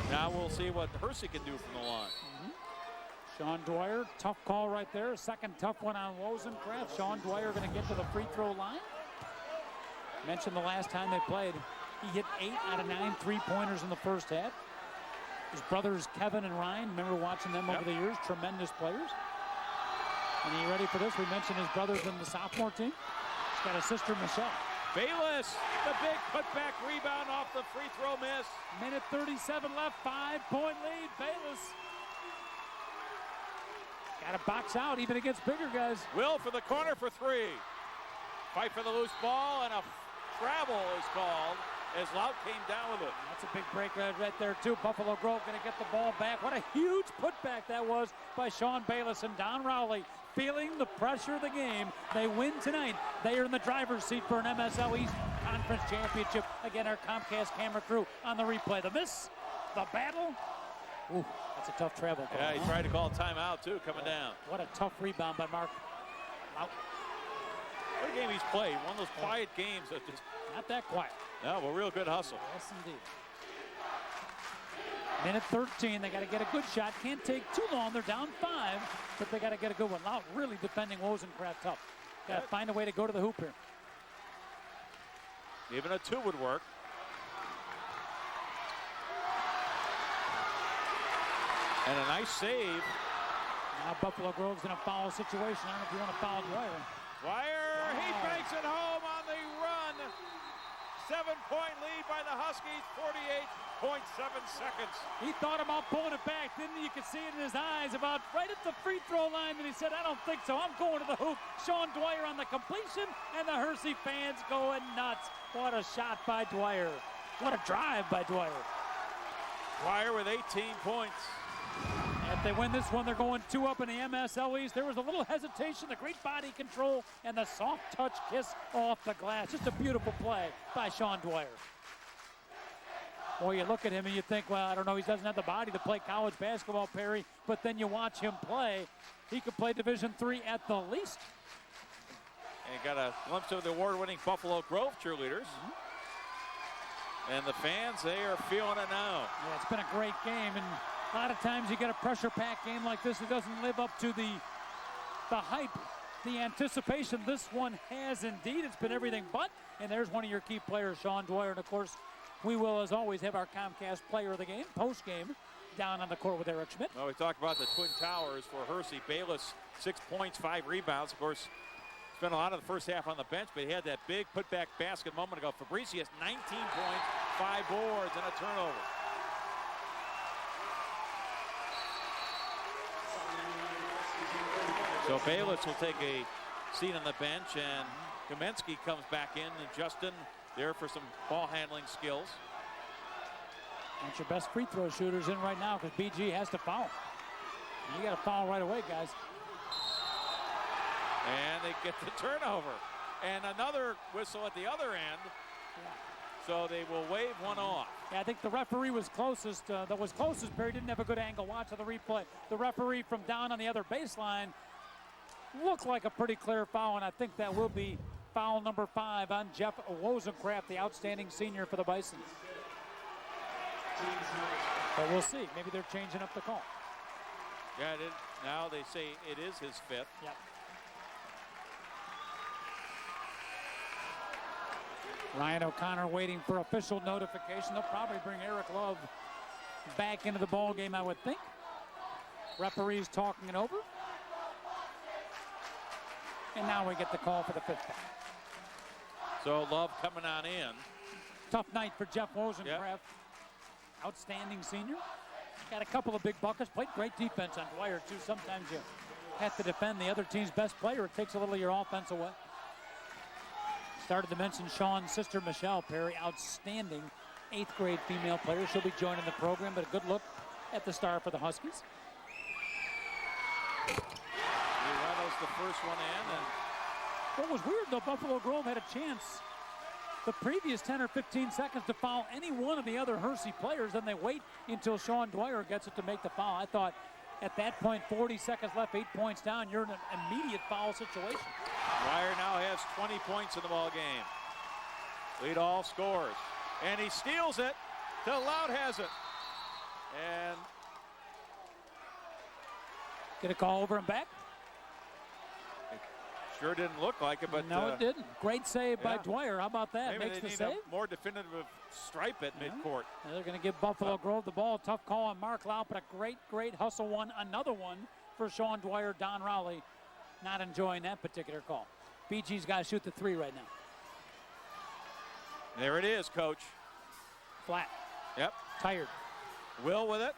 Now we'll see what Hersey can do from the line. Sean Dwyer, tough call right there. Second tough one on Wozencraft. Sean Dwyer going to get to the free throw line. Mentioned the last time they played, he hit 8 out of 9 3-pointers in the first half. His brothers Kevin and Ryan, remember watching them over the years, tremendous players. And are you ready for this? We mentioned his brothers in the sophomore team. He's got a sister, Michelle. Bayless, the big putback rebound off the free throw miss. Minute 37 left, 5-point lead. Bayless got to box out even against bigger guys. Will for the corner for 3. Fight for the loose ball, and a travel is called as Lout came down with it. That's a big break right there, too. Buffalo Grove going to get the ball back. What a huge putback that was by Sean Bayless, and Don Rowley feeling the pressure of the game. They win tonight. They are in the driver's seat for an MSL East Conference Championship. Again, our Comcast camera crew on the replay. The miss, the battle. Ooh, that's a tough travel call. Yeah, he tried to call a timeout, too, coming down. What a tough rebound by Mark Lout. What a game he's played. One of those quiet games that just... Not that quiet. No, but real good hustle. Yes, indeed. Minute 13, they got to get a good shot. Can't take too long. They're down 5, but they got to get a good one. Lout really defending Wozencraft tough. Got to find a way to go to the hoop here. Even a 2 would work. And a nice save. Now Buffalo Grove's in a foul situation. I don't know if you want to foul Dwyer. Dwyer, he banks it home on the run. 7-point lead by the Huskies, 48.7 seconds. He thought about pulling it back, didn't he? You could see it in his eyes about right at the free throw line, and he said, I don't think so. I'm going to the hoop. Sean Dwyer on the completion, and the Hersey fans going nuts. What a shot by Dwyer. What a drive by Dwyer. Dwyer with 18 points. If they win this one, they're going 2 up in the MSL East. There was a little hesitation, the great body control, and the soft touch kiss off the glass. Just a beautiful play by Sean Dwyer. Boy, you look at him and you think, well, I don't know, he doesn't have the body to play college basketball, Perry, but then you watch him play. He could play Division III at the least. And you got a glimpse of the award-winning Buffalo Grove cheerleaders. And the fans, they are feeling it now. Yeah, it's been a great game, and a lot of times you get a pressure-packed game like this, it doesn't live up to the hype, the anticipation this one has indeed. It's been everything but, and there's one of your key players, Sean Dwyer, and of course, we will, as always, have our Comcast player of the game, post-game, down on the court with Eric Schmidt. Well, we talked about the Twin Towers for Hersey. Bayless, 6 points, 5 rebounds. Of course, spent a lot of the first half on the bench, but he had that big putback basket a moment ago. Fabricius, 19 points, 5 boards, and a turnover. So Bayless will take a seat on the bench, and Kaminsky comes back in, and Justin there for some ball handling skills. That's your best free throw shooters in right now because BG has to foul. You got to foul right away, guys. And they get the turnover. And another whistle at the other end. Yeah. So they will wave one off. Yeah, I think the referee was closest. Perry didn't have a good angle. Watch the replay. The referee from down on the other baseline looked like a pretty clear foul, and I think that will be foul number 5 on Jeff Wozencraft, the outstanding senior for the Bison. But we'll see. Maybe they're changing up the call. Yeah, now they say it is his 5th. Yep. Ryan O'Connor waiting for official notification. They'll probably bring Eric Love back into the ball game, I would think. Referees talking it over. And now we get the call for the 5th foul. So Love coming on in. Tough night for Jeff Wozencraft. Yep. Outstanding senior. Got a couple of big buckets. Played great defense on Dwyer, too. Sometimes you have to defend the other team's best player. It takes a little of your offense away. Started to mention Sean's sister, Michelle Perry. Outstanding 8th grade female player. She'll be joining the program, but a good look at the star for the Huskies. Rattles the first one in. And what was weird, though, Buffalo Grove had a chance the previous 10 or 15 seconds to foul any one of the other Hersey players, then they wait until Sean Dwyer gets it to make the foul. I thought at that point, 40 seconds left, 8 points down, you're in an immediate foul situation. Dwyer now has 20 points in the ball game. Lead all scores. And he steals it to Loud has it. And get a call over and back? sure didn't look like it, but no, it didn't. Great save by Dwyer. How about that? Maybe Makes they the need save. a more definitive stripe at midcourt. They're going to give Buffalo Grove the ball. Tough call on Mark Lau, but a great hustle one. Another one for Sean Dwyer. Don Rowley not enjoying that particular call. BG's got to shoot the 3 right now. There it is, Coach. Flat. Yep. Tired. Will with it.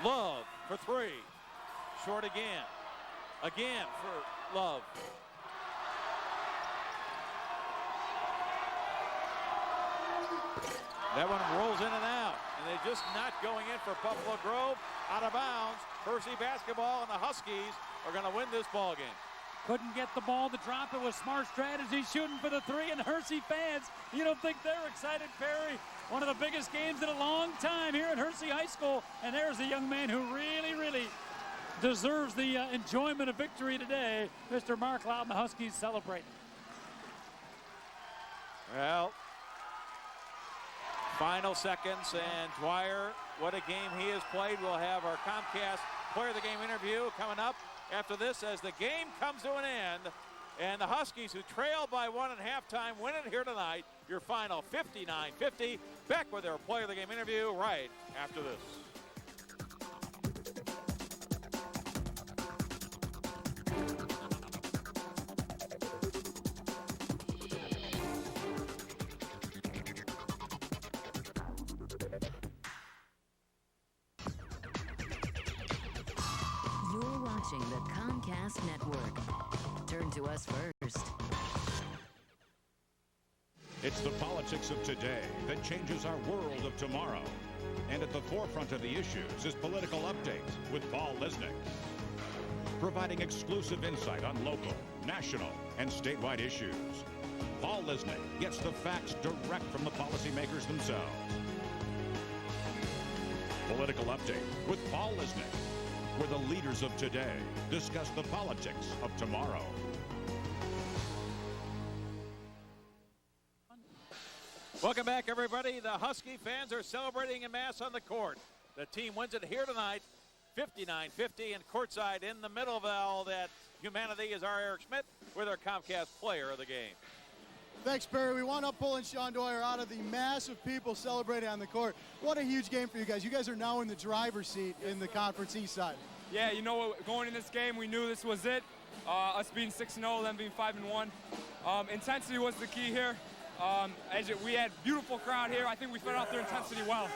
Love for 3. Short again. Again for Love. That one rolls in and out. And they're just not going in for Buffalo Grove. Out of bounds. Hersey basketball, and the Huskies are going to win this ball game. Couldn't get the ball to drop. It was smart strategy shooting for the 3, and Hersey fans, you don't think they're excited, Perry. One of the biggest games in a long time here at Hersey High School, and there's a young man who really deserves the enjoyment of victory today. Mr. Mark Loud and the Huskies celebrating. Well, final seconds, and Dwyer, what a game he has played. We'll have our Comcast Player of the Game interview coming up after this as the game comes to an end. And the Huskies, who trail by 1 at halftime, win it here tonight. Your final 59-50. Back with their Player of the Game interview right after this. watching the Comcast Network. Turn to us first. It's the politics of today that changes our world of tomorrow. And at the forefront of the issues is Political Update with Paul Lesnick, providing exclusive insight on local, national, and statewide issues. Paul Lesnick gets the facts direct from the policymakers themselves. Political Update with Paul Lesnick, where the leaders of today discuss the politics of tomorrow. Welcome back, everybody. The Husky fans are celebrating en masse on the court. The team wins it here tonight, 59-50, and courtside in the middle of all that humanity is our Eric Schmidt with our Comcast Player of the Game. Thanks, Perry. We wound up pulling Sean Dwyer out of the massive people celebrating on the court. What a huge game for you guys. You guys are now in the driver's seat in the Conference East side. Yeah, you know what, going in this game, we knew this was it. Us being 6-0, them being 5-1. Intensity was the key here. We had beautiful crowd here. I think we fed off their intensity well.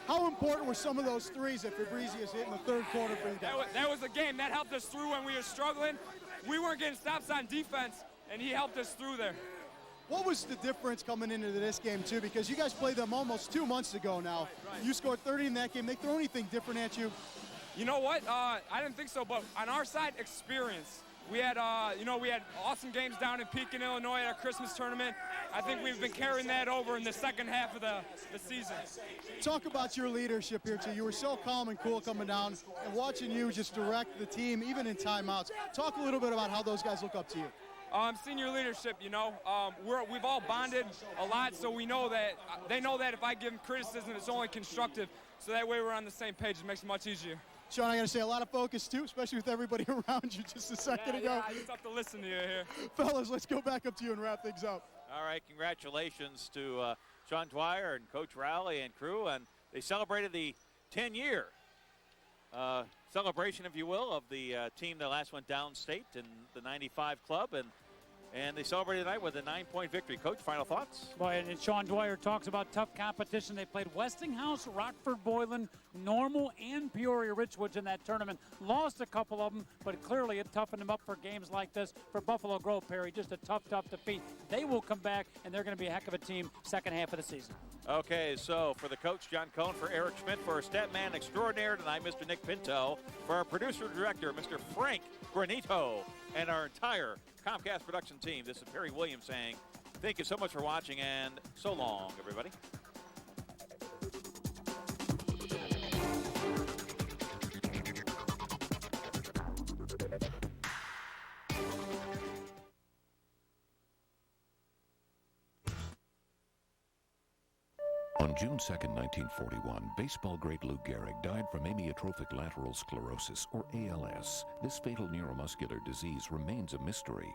How important were some of those threes that Fabrizius hit in the third quarter for you guys? That was a game. That helped us through when we were struggling. We weren't getting stops on defense, and he helped us through there. What was the difference coming into this game, too? Because you guys played them almost 2 months ago now. Right. You scored 30 in that game. They throw anything different at you? You know what? I didn't think so, but on our side, experience. We had awesome games down in Pekin, Illinois at our Christmas tournament. I think we've been carrying that over in the second half of the season. Talk about your leadership here, too. You were so calm and cool coming down, and watching you just direct the team, even in timeouts. Talk a little bit about how those guys look up to you. Senior leadership, we've all bonded a lot, so we know that they know that if I give them criticism, it's only constructive. So that way we're on the same page. It makes it much easier. Sean, I got to say, a lot of focus, too, especially with everybody around you just a second ago. Yeah, it's tough to listen to you here. Fellas, let's go back up to you and wrap things up. All right, congratulations to Sean Dwyer and Coach Rowley and crew. And they celebrated the 10-year celebration, if you will, of the team that last went downstate in the 95 club. And they celebrated tonight with a 9-point victory. Coach, final thoughts? Boy, and Sean Dwyer talks about tough competition. They played Westinghouse, Rockford Boylan, Normal, and Peoria Richwoods in that tournament. Lost a couple of them, but clearly it toughened them up for games like this. For Buffalo Grove, Perry, just a tough defeat. They will come back, and they're going to be a heck of a team second half of the season. Okay, so for the coach, John Cohn, for Eric Schmidt, for our stat man extraordinaire tonight, Mr. Nick Pinto, for our producer-director, Mr. Frank Granito, and our entire Comcast production team, this is Perry Williams saying thank you so much for watching, and so long, everybody. On June 2nd, 1941, baseball great Lou Gehrig died from amyotrophic lateral sclerosis, or ALS. This fatal neuromuscular disease remains a mystery.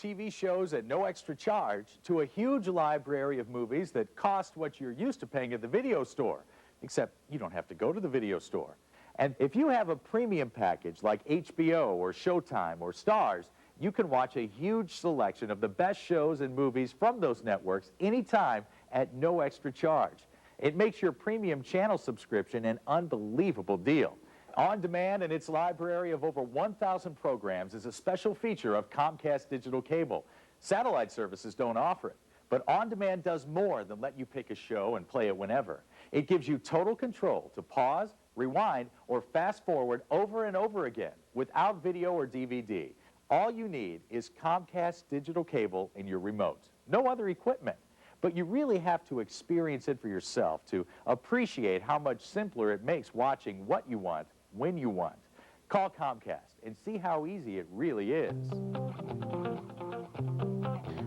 TV shows at no extra charge to a huge library of movies that cost what you're used to paying at the video store, except you don't have to go to the video store. And if you have a premium package like HBO or Showtime or Starz, you can watch a huge selection of the best shows and movies from those networks anytime at no extra charge. It makes your premium channel subscription an unbelievable deal. On Demand and its library of over 1,000 programs is a special feature of Comcast Digital Cable. Satellite services don't offer it, but On Demand does more than let you pick a show and play it whenever. It gives you total control to pause, rewind, or fast forward over and over again without video or DVD. All you need is Comcast Digital Cable in your remote. No other equipment. But you really have to experience it for yourself to appreciate how much simpler it makes watching what you want, when you want. Call Comcast and see how easy it really is.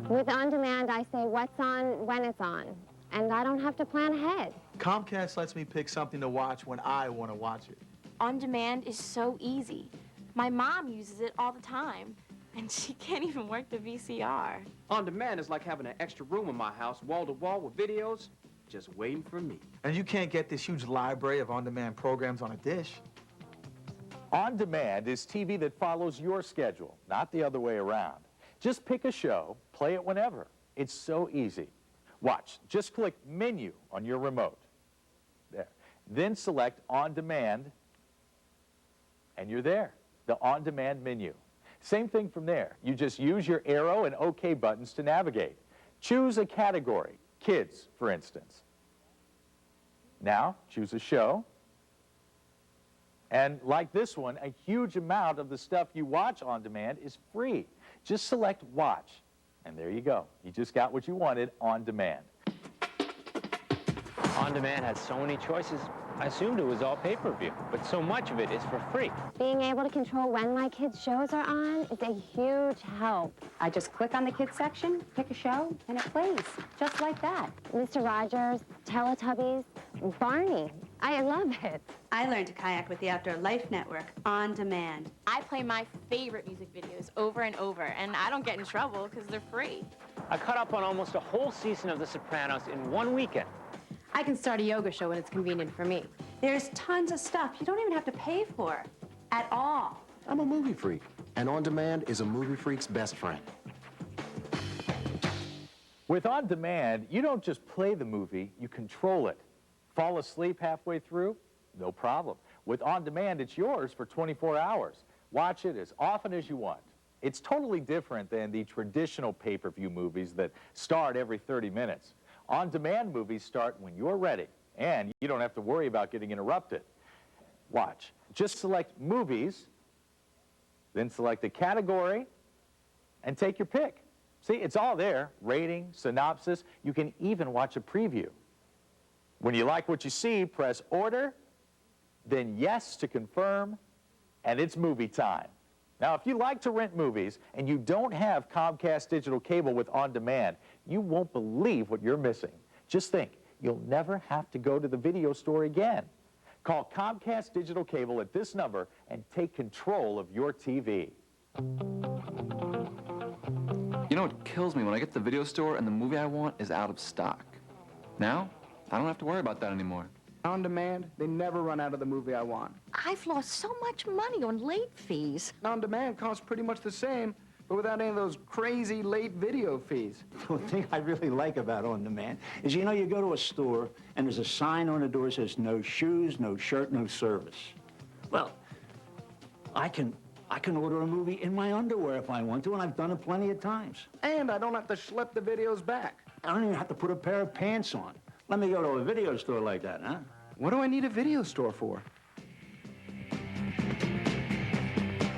With On Demand, I say what's on when it's on, and I don't have to plan ahead. Comcast lets me pick something to watch when I want to watch it. On Demand is so easy. My mom uses it all the time, and she can't even work the VCR. On Demand is like having an extra room in my house, wall to wall with videos, just waiting for me. And you can't get this huge library of on-demand programs on a dish. On Demand is TV that follows your schedule, not the other way around. Just pick a show, play it whenever. It's so easy. Watch, just click Menu on your remote. There. Then select On Demand, and you're there. The On Demand menu. Same thing from there. You just use your arrow and OK buttons to navigate. Choose a category, kids, for instance. Now, choose a show. And like this one, a huge amount of the stuff you watch on demand is free. Just select Watch, and there you go. You just got what you wanted on demand. On Demand has so many choices. I assumed it was all pay-per-view, but so much of it is for free. Being able to control when my kids' shows are on is a huge help. I just click on the kids section, pick a show, and it plays, just like that. Mr. Rogers, Teletubbies, Barney. I love it. I learned to kayak with the Outdoor Life Network On Demand. I play my favorite music videos over and over, and I don't get in trouble because they're free. I caught up on almost a whole season of The Sopranos in one weekend. I can start a yoga show when it's convenient for me. There's tons of stuff you don't even have to pay for at all. I'm a movie freak, and On Demand is a movie freak's best friend. With On Demand, you don't just play the movie, you control it. Fall asleep halfway through? No problem. With On Demand, it's yours for 24 hours. Watch it as often as you want. It's totally different than the traditional pay-per-view movies that start every 30 minutes. On-demand movies start when you're ready, and you don't have to worry about getting interrupted. Watch. Just select Movies, then select the category, and take your pick. See, it's all there. Rating, synopsis. You can even watch a preview. When you like what you see, press Order, then Yes to confirm, and it's movie time. Now, if you like to rent movies and you don't have Comcast Digital Cable with On Demand, you won't believe what you're missing. Just think, you'll never have to go to the video store again. Call Comcast Digital Cable at this number and take control of your TV. You know what kills me when I get to the video store and the movie I want is out of stock. Now, I don't have to worry about that anymore. On Demand, they never run out of the movie I want. I've lost so much money on late fees. On Demand costs pretty much the same, but without any of those crazy late video fees. The thing I really like about On Demand is, you know, you go to a store and there's a sign on the door that says no shoes, no shirt, no service. Well, I can order a movie in my underwear if I want to, and I've done it plenty of times. And I don't have to schlep the videos back. I don't even have to put a pair of pants on. Let me go to a video store like that, huh? What do I need a video store for?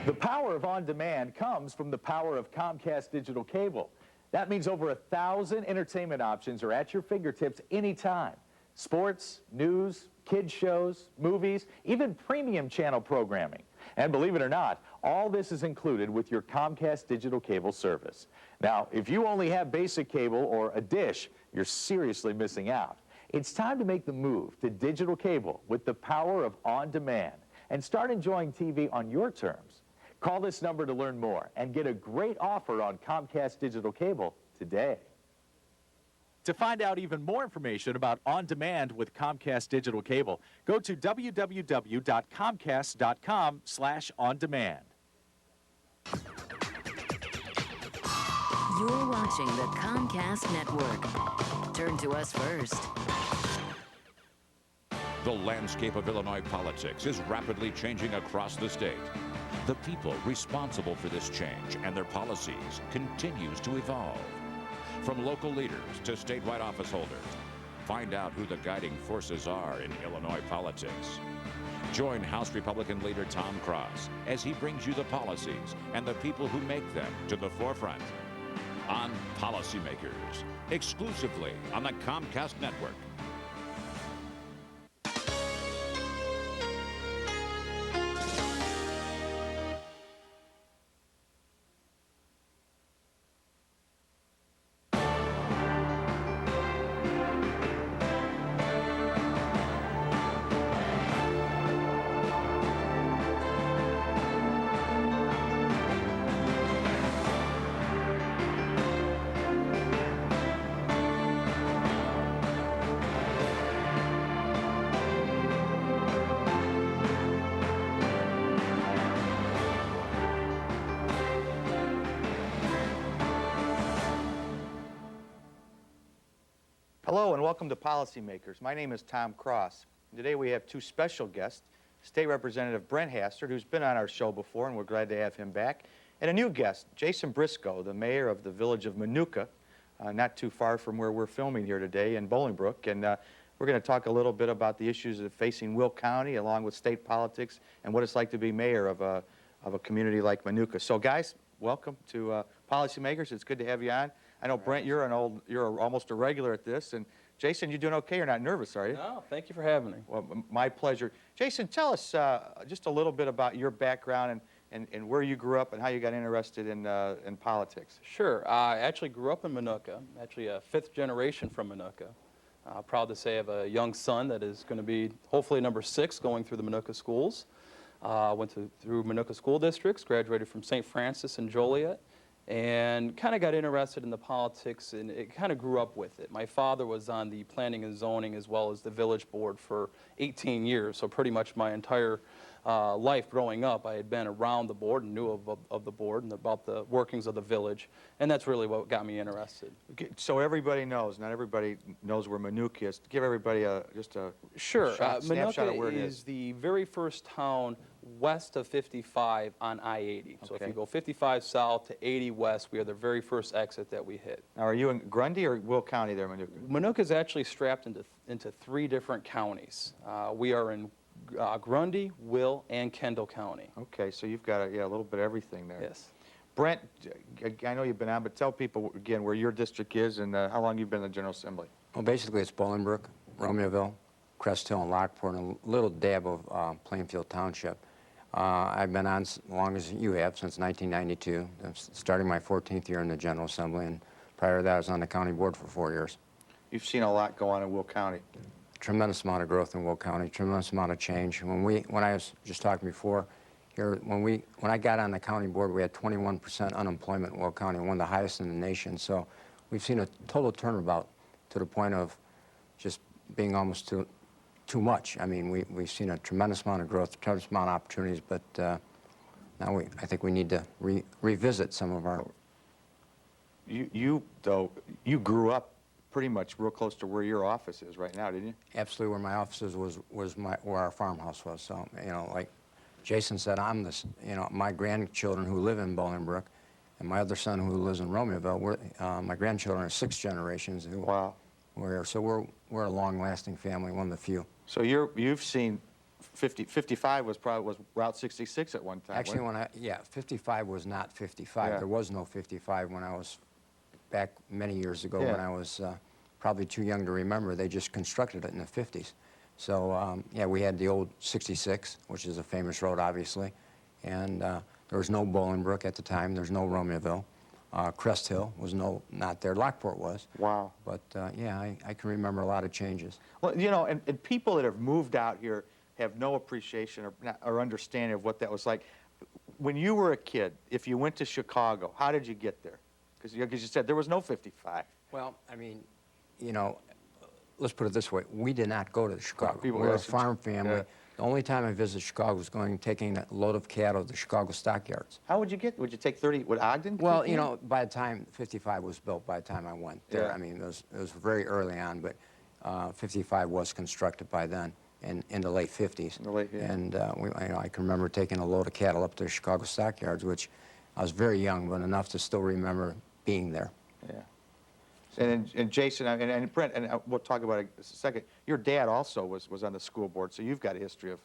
The power of On Demand comes from the power of Comcast Digital Cable. That means over 1,000 entertainment options are at your fingertips anytime. Sports, news, kids shows, movies, even premium channel programming. And believe it or not, all this is included with your Comcast Digital Cable service. Now, if you only have basic cable or a dish, you're seriously missing out. It's time to make the move to digital cable with the power of On Demand and start enjoying TV on your terms. Call this number to learn more and get a great offer on Comcast Digital Cable today. To find out even more information about On Demand with Comcast Digital Cable, go to www.comcast.com/ondemand. You're watching the Comcast Network. Turn to us first. The landscape of Illinois politics is rapidly changing across the state. The people responsible for this change and their policies continues to evolve. From local leaders to statewide office holders, find out who the guiding forces are in Illinois politics. Join House Republican leader Tom Cross as he brings you the policies and the people who make them to the forefront on Policymakers, exclusively on the Comcast Network. Hello and welcome to Policymakers. My name is Tom Cross. Today we have two special guests, State Representative Brent Hastert, who's been on our show before, and we're glad to have him back, and a new guest, Jason Briscoe, the mayor of the village of Minooka, not too far from where we're filming here today in Bolingbrook. And we're going to talk a little bit about the issues that are facing Will County, along with state politics, and what it's like to be mayor of a community like Minooka. So guys, welcome to Policymakers. It's good to have you on. I know, Brent, you're almost a regular at this, and Jason, you doing okay? You're not nervous, are you? No, thank you for having me. Well, my pleasure. Jason, tell us just a little bit about your background and where you grew up and how you got interested in politics. Sure. I actually grew up in Minooka, actually a fifth generation from Minooka. Proud to say I have a young son that is going to be hopefully number 6 going through the Minooka schools. Went through Minooka school districts, graduated from St. Francis and Joliet, and kind of got interested in the politics, and it kind of grew up with it. My father was on the planning and zoning as well as the village board for 18 years, so pretty much my entire life growing up, I had been around the board and knew of the board and about the workings of the village, and that's really what got me interested. So everybody knows, not everybody knows where Minooka is. Give everybody just a snapshot of where it is. Minooka is the very first town west of 55 on I-80. So if you go 55 south to 80 west, we are the very first exit that we hit. Now, are you in Grundy or Will County there, Minooka? Minooka is actually strapped into 3 different counties. We are in Grundy, Will, and Kendall County. Okay, so you've got a little bit of everything there. Yes. Brent, I know you've been on, but tell people again where your district is and how long you've been in the General Assembly. Well, basically it's Bolingbrook, Romeoville, Crest Hill, and Lockport, and a little dab of Plainfield Township. I've been on as long as you have, since 1992. I'm starting my 14th year in the General Assembly, and prior to that I was on the county board for 4 years. You've seen a lot go on in Will County. Tremendous amount of growth in Will County, tremendous amount of change. When I was just talking before, here, when I got on the county board, we had 21% unemployment in Will County, one of the highest in the nation. So we've seen a total turnabout to the point of just being almost too much. I mean, we've seen a tremendous amount of growth, a tremendous amount of opportunities, but now I think we need to revisit some of our... You grew up pretty much real close to where your office is right now, didn't you? Absolutely, where my office is was where our farmhouse was. So, like Jason said, I'm this, my grandchildren who live in Bolingbrook, and my other son who lives in Romeoville, my grandchildren are 6 generations. Wow. So we're a long-lasting family, one of the few. So you've seen 55 was Route 66 at one time. Actually, 55 was not 55. Yeah. There was no 55 when I was back many years ago. When I was probably too young to remember. They just constructed it in the 50s. So we had the old 66, which is a famous road, obviously, and there was no Bolingbrook at the time. There's no Romeoville. Crest Hill was not there. Lockport was. Wow. But I can remember a lot of changes. Well, and people that have moved out here have no appreciation or understanding of what that was like. when you were a kid, if you went to Chicago, how did you get there? Because you said there was no 55. Well, I mean, you know, let's put it this way. We did not go to Chicago. People We're a asking- farm family. yeah. The only time I visited Chicago was taking a load of cattle to the Chicago stockyards. How would you get? Would you take 30? Would Ogden? Well, kick you in? know, by the time 55 was built, by the time I went there, Yeah. I mean, it was very early on, but 55 was constructed by then in the late 50s. In the late, yeah. And I can remember taking a load of cattle up to the Chicago stockyards, which I was very young, but enough to still remember being there. Yeah. And Jason and Brent, and we'll talk about it in a second. Your dad also was on the school board, so you've got a history of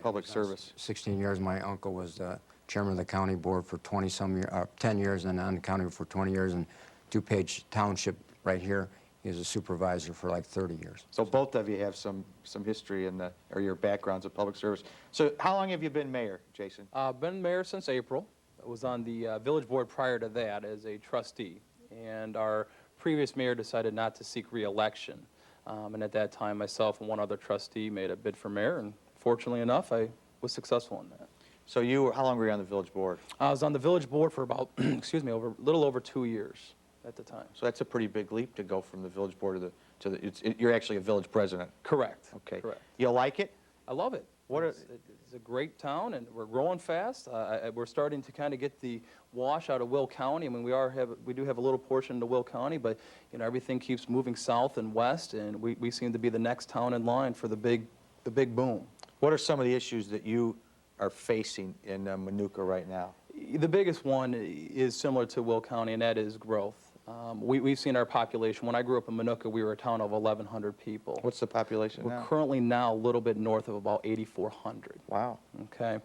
public service. 16 years. My uncle was the chairman of the county board for 20-some years, 10 years, and on the county for 20 years. And DuPage Township right here, he was a supervisor for like 30 years. So both of you have some history in or your backgrounds of public service. So how long have you been mayor, Jason? Been mayor since April. I was on the village board prior to that as a trustee. And our previous mayor decided not to seek re-election. And at that time, myself and one other trustee made a bid for mayor, and fortunately enough, I was successful in that. So how long were you on the village board? I was on the village board for about, excuse me, a little over 2 years at the time. So that's a pretty big leap to go from the village board to the you're actually a village president. Correct. Okay. Correct. You like it? I love it. It's a great town, and we're growing fast. We're starting to kind of get the wash out of Will County. I mean, we do have a little portion into Will County, but you know, everything keeps moving south and west, and we seem to be the next town in line for the big boom. What are some of the issues that you are facing in Manuka right now? The biggest one is similar to Will County, and that is growth. We've seen our population. When I grew up in Manuka, we were a town of 1,100 people. What's the population We're now? currently now a little bit north of about 8,400. Wow. Okay.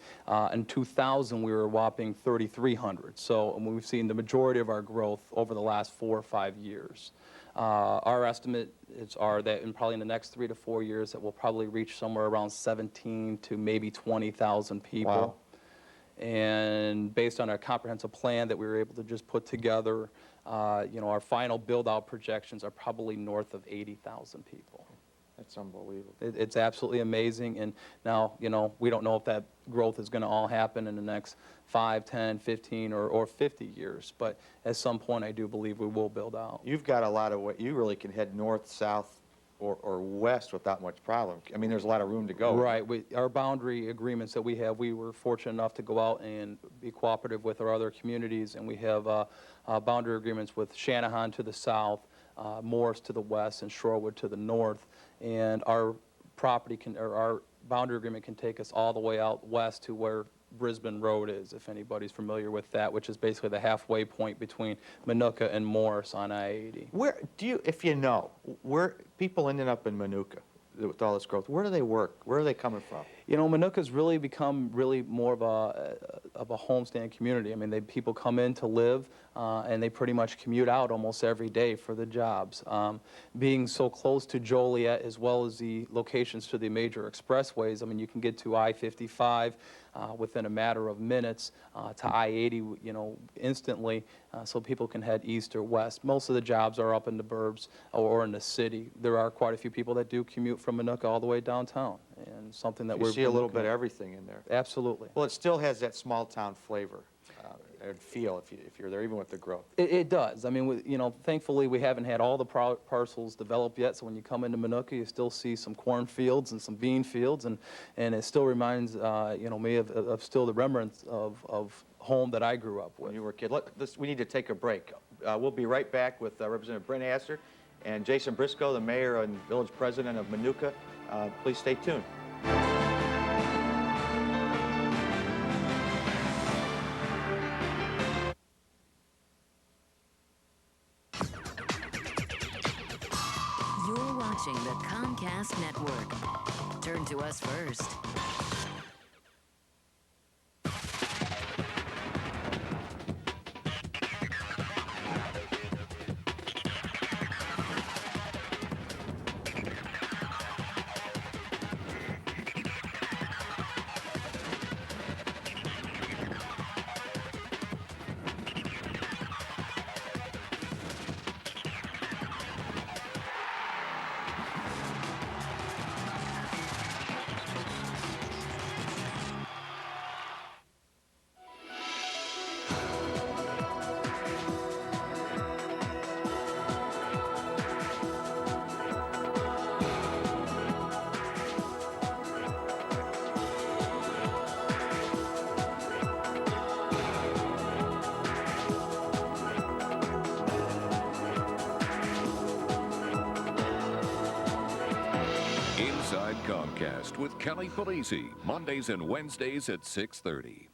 In 2000, we were a whopping 3,300. So we've seen the majority of our growth over the last 4 or 5 years. Our estimates are that probably in the next 3 to 4 years that we'll probably reach somewhere around 17 to maybe 20,000 people. Wow. And based on our comprehensive plan that we were able to just put together, you know, our final build-out projections are probably north of 80,000 people. That's unbelievable. It's absolutely amazing. And now, you know, we don't know if that growth is going to all happen in the next 5, 10, 15, or 50 years. But at some point, I do believe we will build out. You've got a lot of way. You really can head north, south, or west without much problem. I mean, there's a lot of room to go. Right. Our boundary agreements that we have, we were fortunate enough to go out and be cooperative with our other communities, and we have boundary agreements with Shanahan to the south, Morris to the west, and Shorewood to the north. And our our boundary agreement can take us all the way out west to where Brisbane Road is, if anybody's familiar with that, which is basically the halfway point between Manuka and Morris on I-80. Where do you, if you know, where people ended up in Manuka with all this growth? Where do they work? Where are they coming from? You know, Manuka's really become more of a homestand community. I mean, people come in to live, and they pretty much commute out almost every day for the jobs. Being so close to Joliet, as well as the locations to the major expressways, I mean, you can get to I-55 within a matter of minutes, to I-80, you know, instantly, so people can head east or west. Most of the jobs are up in the burbs or in the city. There are quite a few people that do commute from Manuka all the way downtown, and something that You see a little bit of everything in there. Absolutely. Well, it still has that small town flavor and feel if you're there, even with the growth. It does. I mean, you know, thankfully we haven't had all the parcels developed yet, so when you come into Manuka, you still see some cornfields and some bean fields, and it still reminds, you know, me of still the remnants of home that I grew up with. When you were a kid. We need to take a break. We'll be right back with Representative Brent Hasser and Jason Briscoe, the mayor and village president of Manuka. Please stay tuned. You're watching the Comcast Network. Turn to us first. Comcast with Kelly Polisi, Mondays and Wednesdays at 6:30.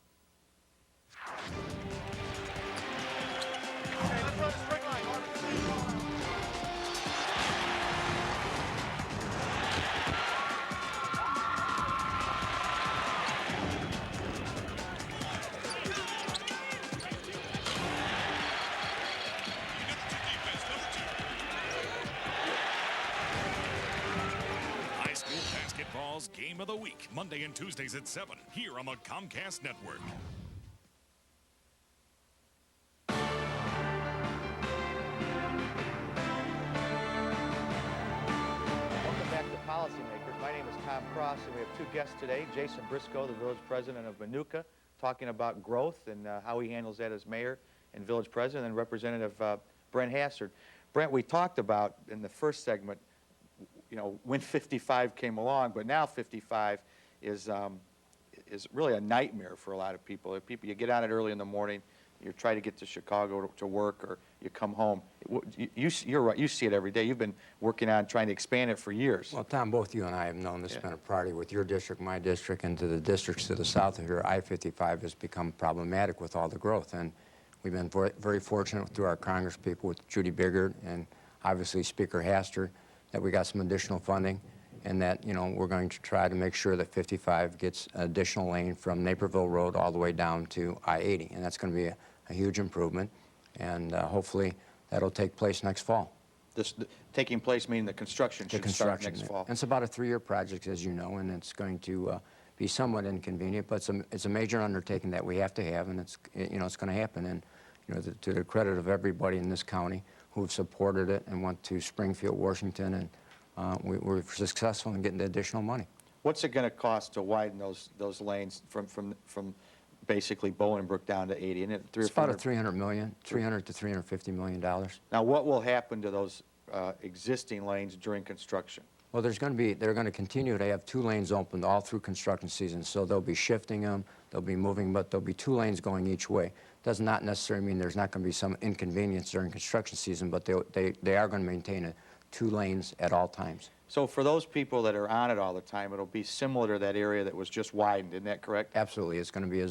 High school basketball's game of the week, Monday and Tuesdays at 7, here on the Comcast Network. Welcome back to Policymakers. My name is Tom Cross, and we have two guests today. Jason Briscoe, the village president of Manuka, talking about growth and how he handles that as mayor and village president, and Representative Brent Hassard. Brent, we talked about in the first segment, you know, when 55 came along, but now 55 is really a nightmare for a lot of people. If people, you get on it early in the morning, you try to get to Chicago to work, or you come home. You're right. You see it every day. You've been working on trying to expand it for years. Well, Tom, both you and I have known this has been a priority with your district, my district, and to the districts to the south of here. I-55 has become problematic with all the growth, and we've been very fortunate through our Congress people with Judy Biggert and obviously Speaker Haster that we got some additional funding, and that, you know, we're going to try to make sure that 55 gets an additional lane from Naperville Road all the way down to I-80, and that's going to be a huge improvement, and hopefully that'll take place next fall. This taking place meaning the construction should start next fall. And it's about a 3-year project, as you know, and it's going to be somewhat inconvenient, but it's a major undertaking that we have to have, and it's, you know, it's going to happen. And, you know, to the credit of everybody in this county who've supported it and went to Springfield, Washington, and we're successful in getting the additional money. What's it going to cost to widen those lanes from basically Bolingbrook down to 80? And It's about a $300 to $350 million. Now, what will happen to those existing lanes during construction? Well, they're going to continue to have 2 lanes open all through construction season, so they'll be shifting them, they'll be moving, but there'll be 2 lanes going each way. Does not necessarily mean there's not going to be some inconvenience during construction season, but they are going to maintain 2 lanes at all times. So for those people that are on it all the time, it'll be similar to that area that was just widened, isn't that correct? Absolutely. It's going to be a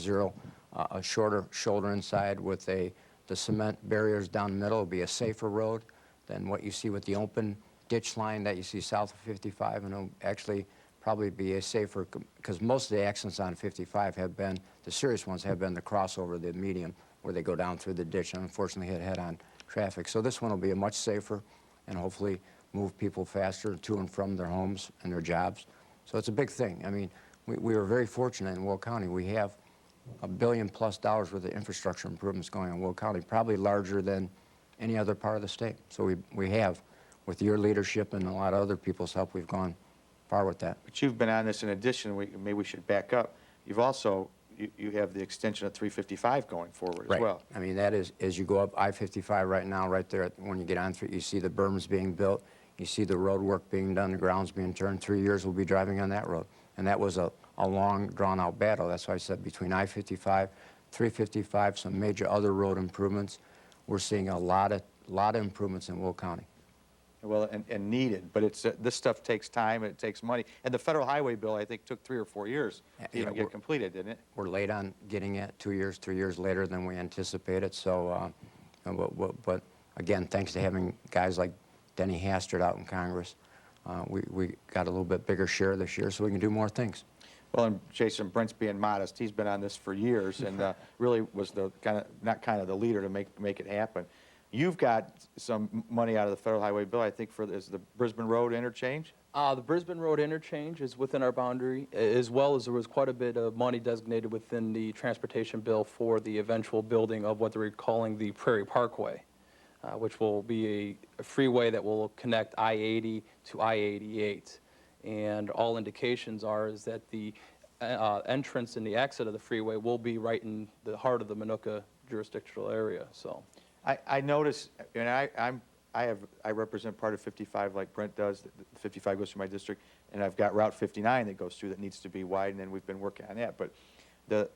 shorter shoulder inside with the cement barriers down the middle. It'll be a safer road than what you see with the open ditch line that you see south of 55, and it'll actually probably be a safer, because most of the accidents on 55 have been, the serious ones have been the crossover, the medium, where they go down through the ditch and unfortunately hit head-on traffic. So this one will be a much safer and hopefully move people faster to and from their homes and their jobs. So it's a big thing. I mean, we are very fortunate in Will County. We have $1 billion+ worth of infrastructure improvements going on in Will County, probably larger than any other part of the state. So we have, with your leadership and a lot of other people's help, we've gone far with that. But you've been on this in addition. Maybe we should back up. You've also, you have the extension of 355 going forward as well. I mean, that is, as you go up I-55 right now, right there, when you get on through, you see the berms being built, you see the road work being done, the grounds being turned. 3 years we'll be driving on that road. And that was a long, drawn-out battle. That's why I said between I-55, 355, some major other road improvements, we're seeing a lot of improvements in Will County. Well, and needed, but it's this stuff takes time and it takes money. And the federal highway bill, I think, took 3 or 4 years to even get completed, didn't it? We're late on getting it, 2 years, 3 years later than we anticipated. So, but again, thanks to having guys like Denny Hastert out in Congress, we got a little bit bigger share this year, so we can do more things. Well, and Jason, Brent's being modest. He's been on this for years and really was the not the leader to make it happen. You've got some money out of the federal highway bill, I think, for the Brisbane Road interchange? The Brisbane Road interchange is within our boundary, as well as there was quite a bit of money designated within the transportation bill for the eventual building of what they're calling the Prairie Parkway, which will be a freeway that will connect I-80 to I-88. And all indications is that the entrance and the exit of the freeway will be right in the heart of the Manuka jurisdictional area. So. I notice, and I represent part of 55 like Brent does. 55 goes through my district, and I've got Route 59 that goes through that needs to be widened, and we've been working on that. But the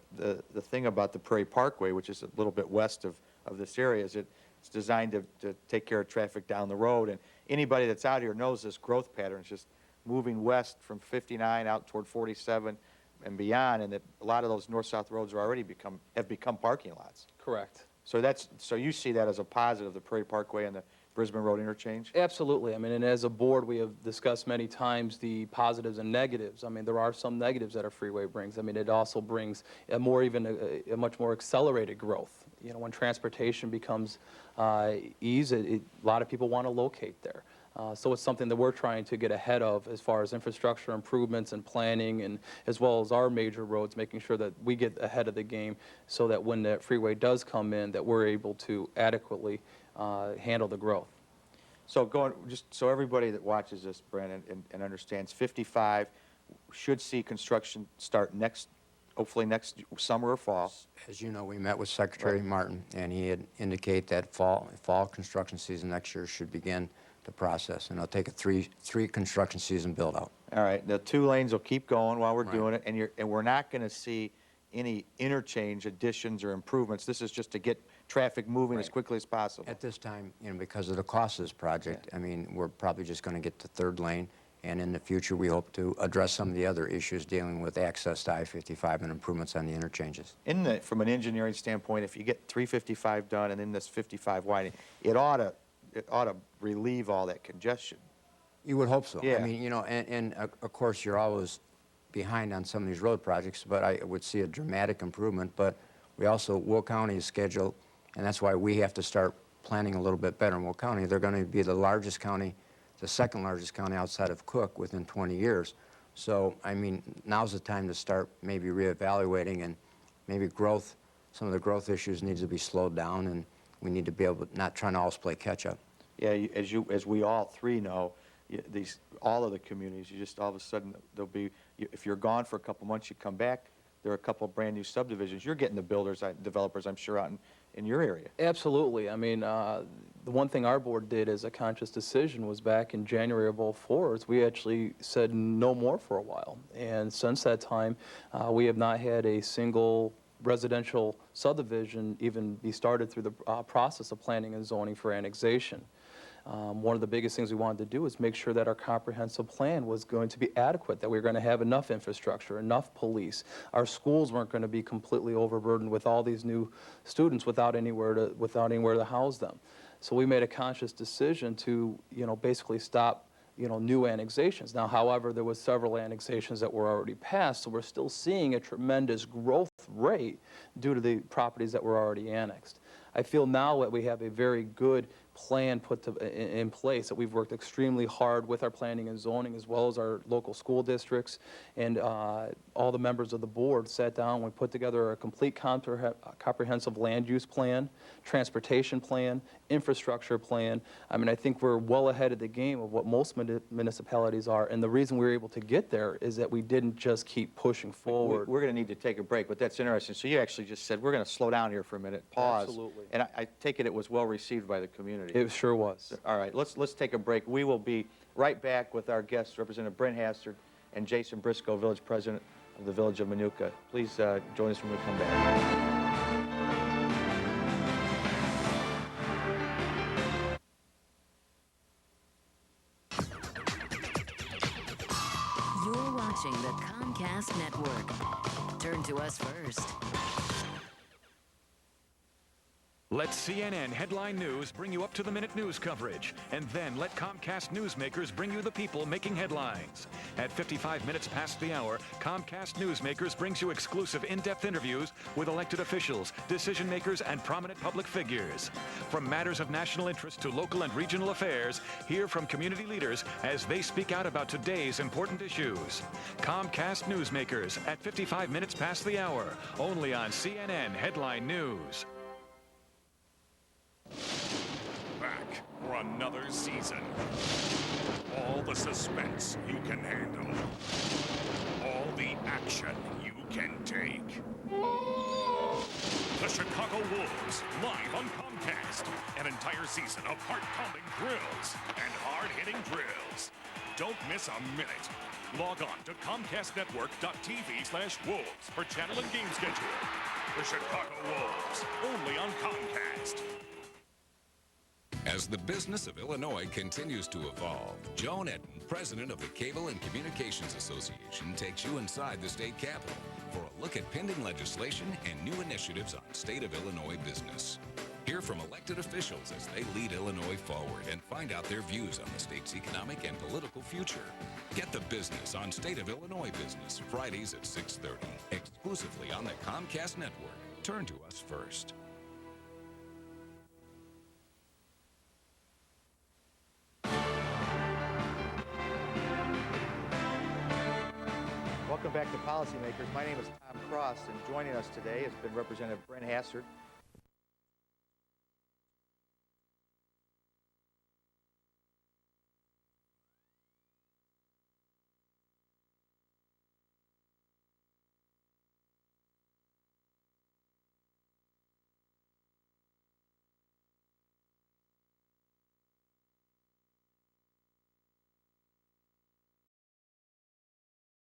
thing about the Prairie Parkway, which is a little bit west of this area, is it's designed to take care of traffic down the road. And anybody that's out here knows this growth pattern is just moving west from 59 out toward 47 and beyond, and that a lot of those north-south roads are already have become parking lots. Correct. So you see that as a positive, the Prairie Parkway and the Brisbane Road interchange? Absolutely. I mean, and as a board, we have discussed many times the positives and negatives. I mean, there are some negatives that a freeway brings. I mean, it also brings a much more accelerated growth. You know, when transportation becomes ease, a lot of people want to locate there. So it's something that we're trying to get ahead of as far as infrastructure improvements and planning, and as well as our major roads, making sure that we get ahead of the game so that when the freeway does come in, that we're able to adequately handle the growth. So just so everybody that watches this, Brandon, and understands, 55 should see construction start hopefully next summer or fall. As you know, we met with Secretary Martin, and he had indicated that fall construction season next year should begin the process, and it'll take a three construction season build out. All right, the 2 lanes will keep going while we're doing it, and we're not going to see any interchange additions or improvements. This is just to get traffic moving as quickly as possible. At this time, you know, because of the cost of this project, I mean, we're probably just going to get the 3rd lane, and in the future, we hope to address some of the other issues dealing with access to I-55 and improvements on the interchanges. From an engineering standpoint, if you get 355 done and then this 55 widening, it ought to relieve all that congestion. You would hope so. Yeah. I mean, you know, and of course, you're always behind on some of these road projects, but I would see a dramatic improvement. But we also, Will County is scheduled, and that's why we have to start planning a little bit better in Will County. They're going to be the largest county, the 2nd largest county outside of Cook within 20 years. So, I mean, now's the time to start maybe reevaluating, and maybe some of the growth issues needs to be slowed down, and we need to be able to not trying to always play catch up. Yeah, as we all 3 know, all of the communities, you just all of a sudden there'll be, if you're gone for a couple months, you come back, there are a couple of brand new subdivisions. You're getting the developers, I'm sure, out in your area. Absolutely. I mean, the one thing our board did as a conscious decision was back in January of '04 is we actually said no more for a while. And since that time, we have not had a single residential subdivision even be started through the process of planning and zoning for annexation. One of the biggest things we wanted to do is make sure that our comprehensive plan was going to be adequate, that we were going to have enough infrastructure, enough police. Our schools weren't going to be completely overburdened with all these new students without anywhere to house them. So we made a conscious decision to, you know, basically stop, you know, new annexations. Now, however, there was several annexations that were already passed, so we're still seeing a tremendous growth rate due to the properties that were already annexed. I feel now that we have a very good plan put in place, that we've worked extremely hard with our planning and zoning as well as our local school districts, and all the members of the board sat down. We put together a complete comprehensive land use plan, transportation plan, infrastructure plan. I mean, I think we're well ahead of the game of what most municipalities are, and the reason we were able to get there is that we didn't just keep pushing forward. We're going to need to take a break, but that's interesting. So you actually just said, we're going to slow down here for a minute, pause. Absolutely. And I take it was well received by the community. It sure was. All right, let's take a break. We will be right back with our guests, Representative Brent Hastert and Jason Briscoe, Village President of the Village of Minooka. Please join us when we come back. You're watching the Comcast Network. Turn to us first. Let CNN Headline News bring you up-to-the-minute news coverage, and then let Comcast Newsmakers bring you the people making headlines. At 55 minutes past the hour, Comcast Newsmakers brings you exclusive in-depth interviews with elected officials, decision-makers, and prominent public figures. From matters of national interest to local and regional affairs, hear from community leaders as they speak out about today's important issues. Comcast Newsmakers at 55 minutes past the hour, only on CNN Headline News. Back for another season. All the suspense you can handle. All the action you can take. The Chicago Wolves, live on Comcast. An entire season of heart-pounding thrills and hard-hitting drills. Don't miss a minute. Log on to ComcastNetwork.tv/Wolves for channel and game schedule. The Chicago Wolves, only on Comcast. As the business of Illinois continues to evolve, Joan Etten, president of the Cable and Communications Association, takes you inside the state capitol for a look at pending legislation and new initiatives on state of Illinois business. Hear from elected officials as they lead Illinois forward and find out their views on the state's economic and political future. Get the business on State of Illinois Business, Fridays at 6:30, exclusively on the Comcast Network. Turn to us first. Welcome back to Policymakers. My name is Tom Cross, and joining us today has been Representative Brent Hassard.